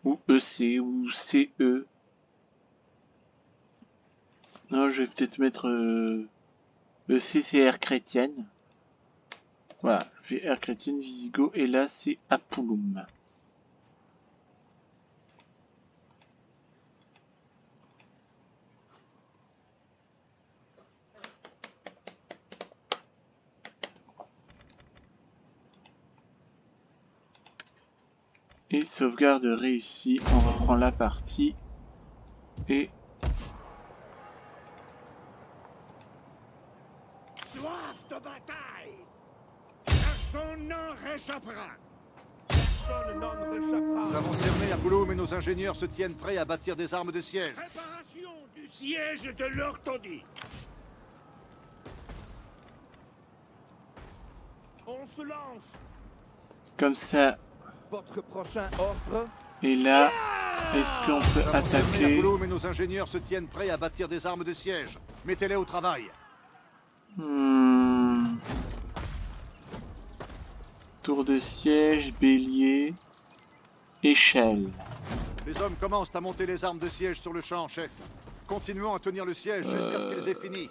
ou EC ou CE. Non, je vais peut-être mettre EC, c'est Air chrétienne. Voilà, je fais Air chrétienne Visigoth et là c'est Apulum. Et sauvegarde réussie, on reprend la partie et Soif de bataille. Personne n'en réchappera. Personne n'en réchappera. Nous avons cerné Apulum et nos ingénieurs se tiennent prêts à bâtir des armes de siège. Préparation du siège de l'Orthodie. On se lance. comme ça. Votre prochain ordre. Et là, Est-ce qu'on peut Nous avons fermé attaquer? Apollo, et nos ingénieurs se tiennent prêts à bâtir des armes de siège. Mettez-les au travail. Tour de siège, bélier, échelle. Les hommes commencent à monter les armes de siège sur le champ, chef. Continuons à tenir le siège jusqu'à ce qu'ils aient fini.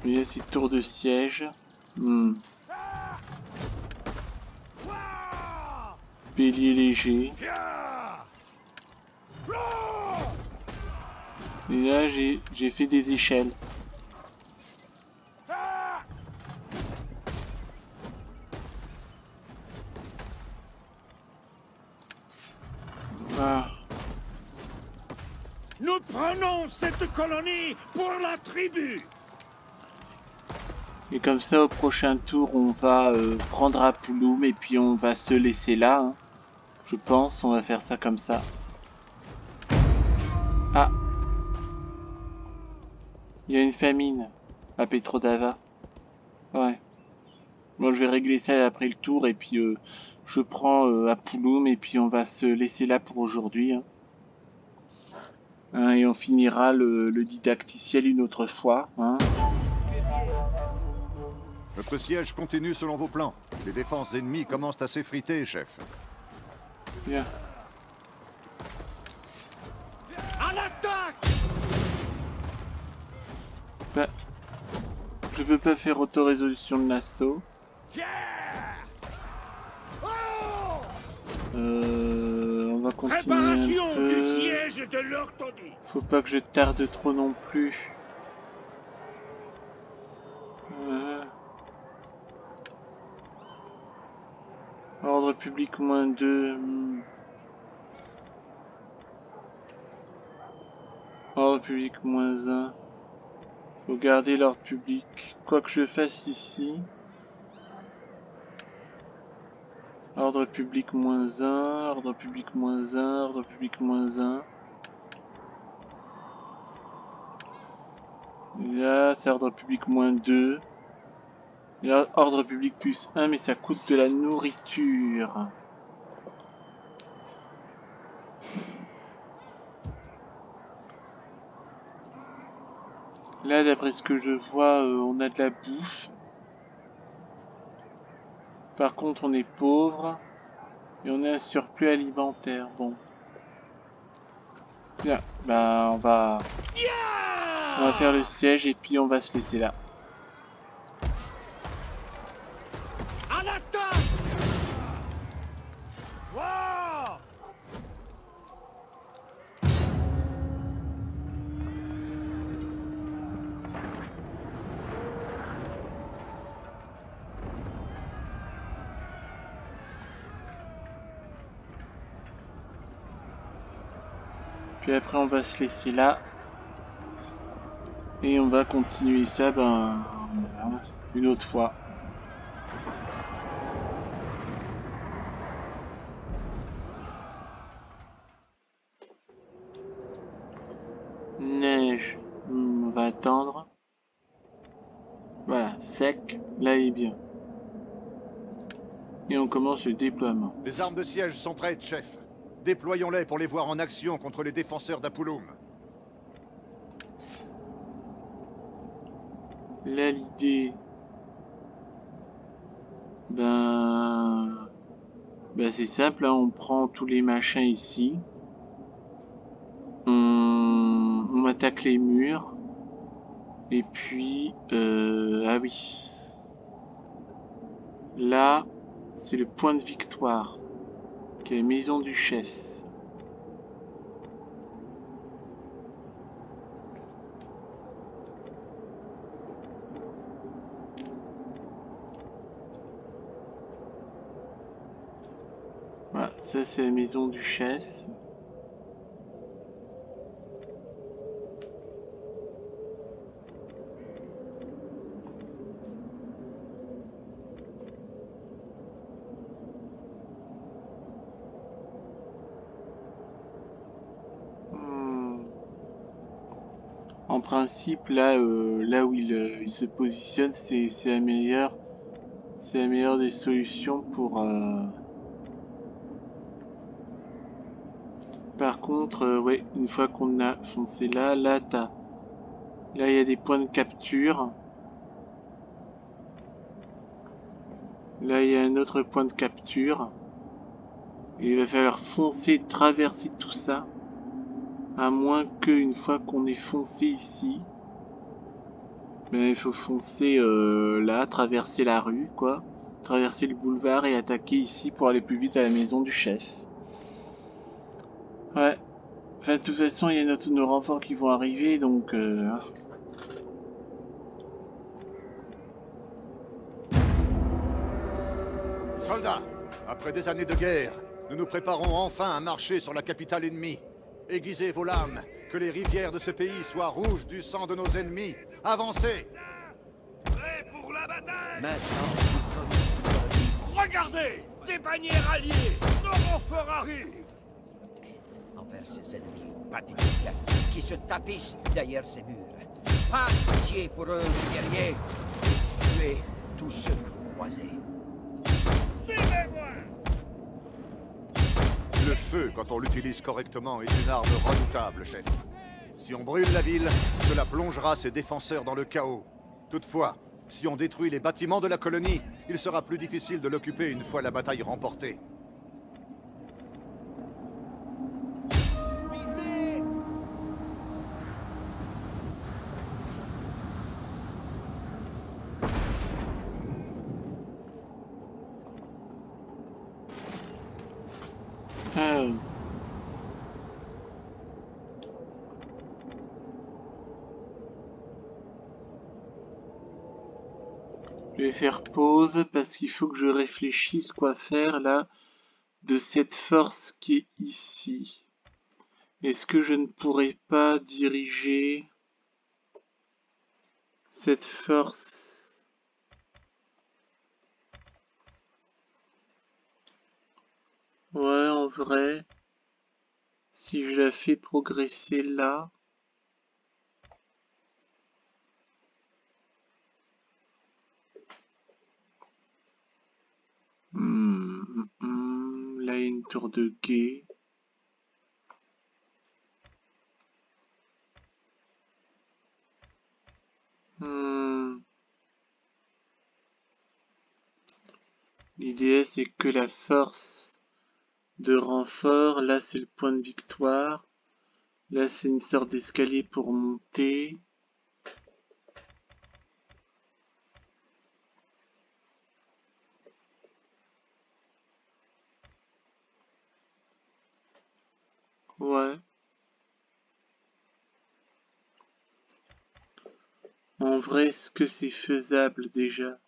Il y a ici tour de siège. Bélier léger. Et là, j'ai fait des échelles. Ah. Nous prenons cette colonie pour la tribu. Et comme ça, au prochain tour, on va prendre Apulum et puis on va se laisser là. Hein. Je pense, on va faire ça comme ça. Ah. Il y a une famine à Petrodava. Ouais. Bon, je vais régler ça après le tour et puis je prends Apulum et puis on va se laisser là pour aujourd'hui. Hein, et on finira le didacticiel une autre fois. Hein. Notre siège continue selon vos plans. Les défenses ennemies commencent à s'effriter, chef. Bien. À l'attaque! Bah, je peux pas faire auto-résolution de l'assaut. On va continuer Préparation un peu. du siège de l'orthodoxe. Faut pas que je tarde trop non plus. Ordre public -2. Ordre public -1. Faut garder l'ordre public. Quoi que je fasse ici. Ordre public -1. Ordre public -1. Ordre public -1. Et là, c'est ordre public -2. Et là, ordre public +1, mais ça coûte de la nourriture. Là, d'après ce que je vois, on a de la bouffe. Par contre, on est pauvre. Et on a un surplus alimentaire. Bon. Bien. Bah, on va faire le siège et puis on va se laisser là. À l'attaque! Wow! Puis après, on va se laisser là. Et on va continuer ça une autre fois. Neige. On va attendre. Voilà, sec. Là, il est bien. Et on commence le déploiement. Les armes de siège sont prêtes, chef. Déployons-les pour les voir en action contre les défenseurs d'Apulum. Là, l'idée... c'est simple, hein, on prend tous les machins ici. On attaque les murs. Et puis... ah oui. Là, c'est le point de victoire. Qui est la maison du chef. Voilà, ça c'est la maison du chef. En principe, là où il se positionne, c'est la meilleure des solutions contre, ouais, une fois qu'on a foncé là, là il y a des points de capture. Là, il y a un autre point de capture. Et il va falloir foncer, traverser tout ça. À moins qu'une fois qu'on ait foncé ici, ben, il faut foncer là, traverser la rue, quoi. Traverser le boulevard et attaquer ici pour aller plus vite à la maison du chef. Ouais. Enfin, de toute façon, il y a nos renforts qui vont arriver, donc... Soldats, après des années de guerre, nous nous préparons enfin à marcher sur la capitale ennemie. Aiguisez vos lames, que les rivières de ce pays soient rouges du sang de nos ennemis. Avancez! Prêt pour la bataille! Maintenant, regardez! Des bannières alliées! Nos renforts arrivent! Envers ces ennemis particuliers qui se tapissent derrière ces murs. Pas de pitié pour eux, les guerriers. Tuez tous ceux que vous croisez. Suivez-moi! Le feu, quand on l'utilise correctement, est une arme redoutable, chef. Si on brûle la ville, cela plongera ses défenseurs dans le chaos. Toutefois, si on détruit les bâtiments de la colonie, il sera plus difficile de l'occuper une fois la bataille remportée. Je vais faire pause parce qu'il faut que je réfléchisse quoi faire là de cette force qui est ici. Est-ce que je ne pourrais pas diriger cette force Ouais, en vrai, si je la fais progresser là... Là, il y a une tour de guet. L'idée, c'est que la force de renfort, là, c'est le point de victoire. Là, c'est une sorte d'escalier pour monter. Ouais. En vrai, est-ce que c'est faisable déjà?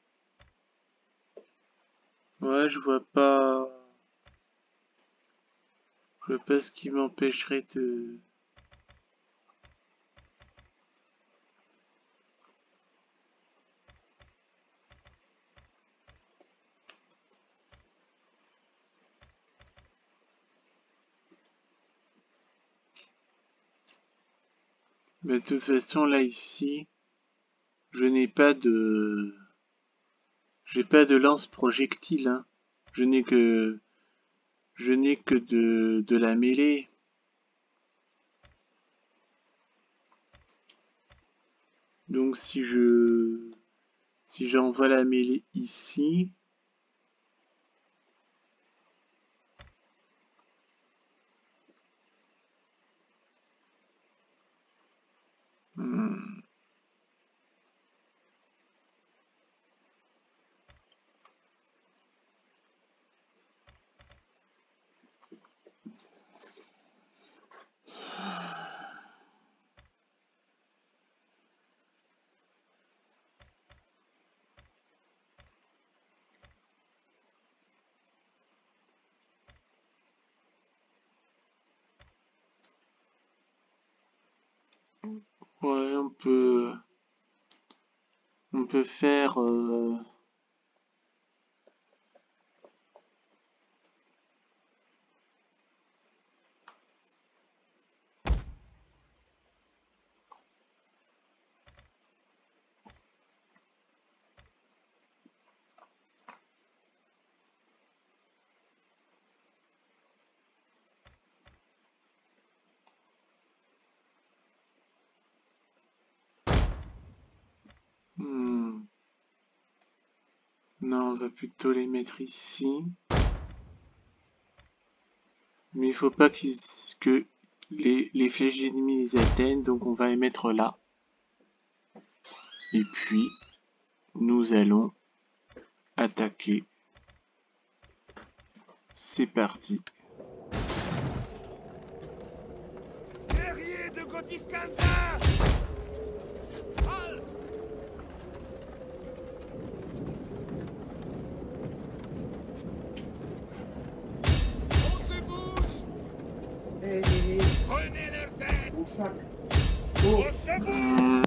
Ouais, je vois pas... Je vois pas ce qui m'empêcherait de... Mais de toute façon, là, ici, je n'ai pas de... J'ai pas de lance-projectile, hein. Je n'ai que... Je n'ai que de la mêlée. Donc si j'envoie la mêlée ici, ouais, on peut faire Non, on va plutôt les mettre ici. Mais il faut pas que les flèches ennemies les atteignent, donc on va les mettre là. Et puis, nous allons attaquer. C'est parti. Guerrier de Gotiscanza! On se bouge! Prenez leur tête! On se bouge!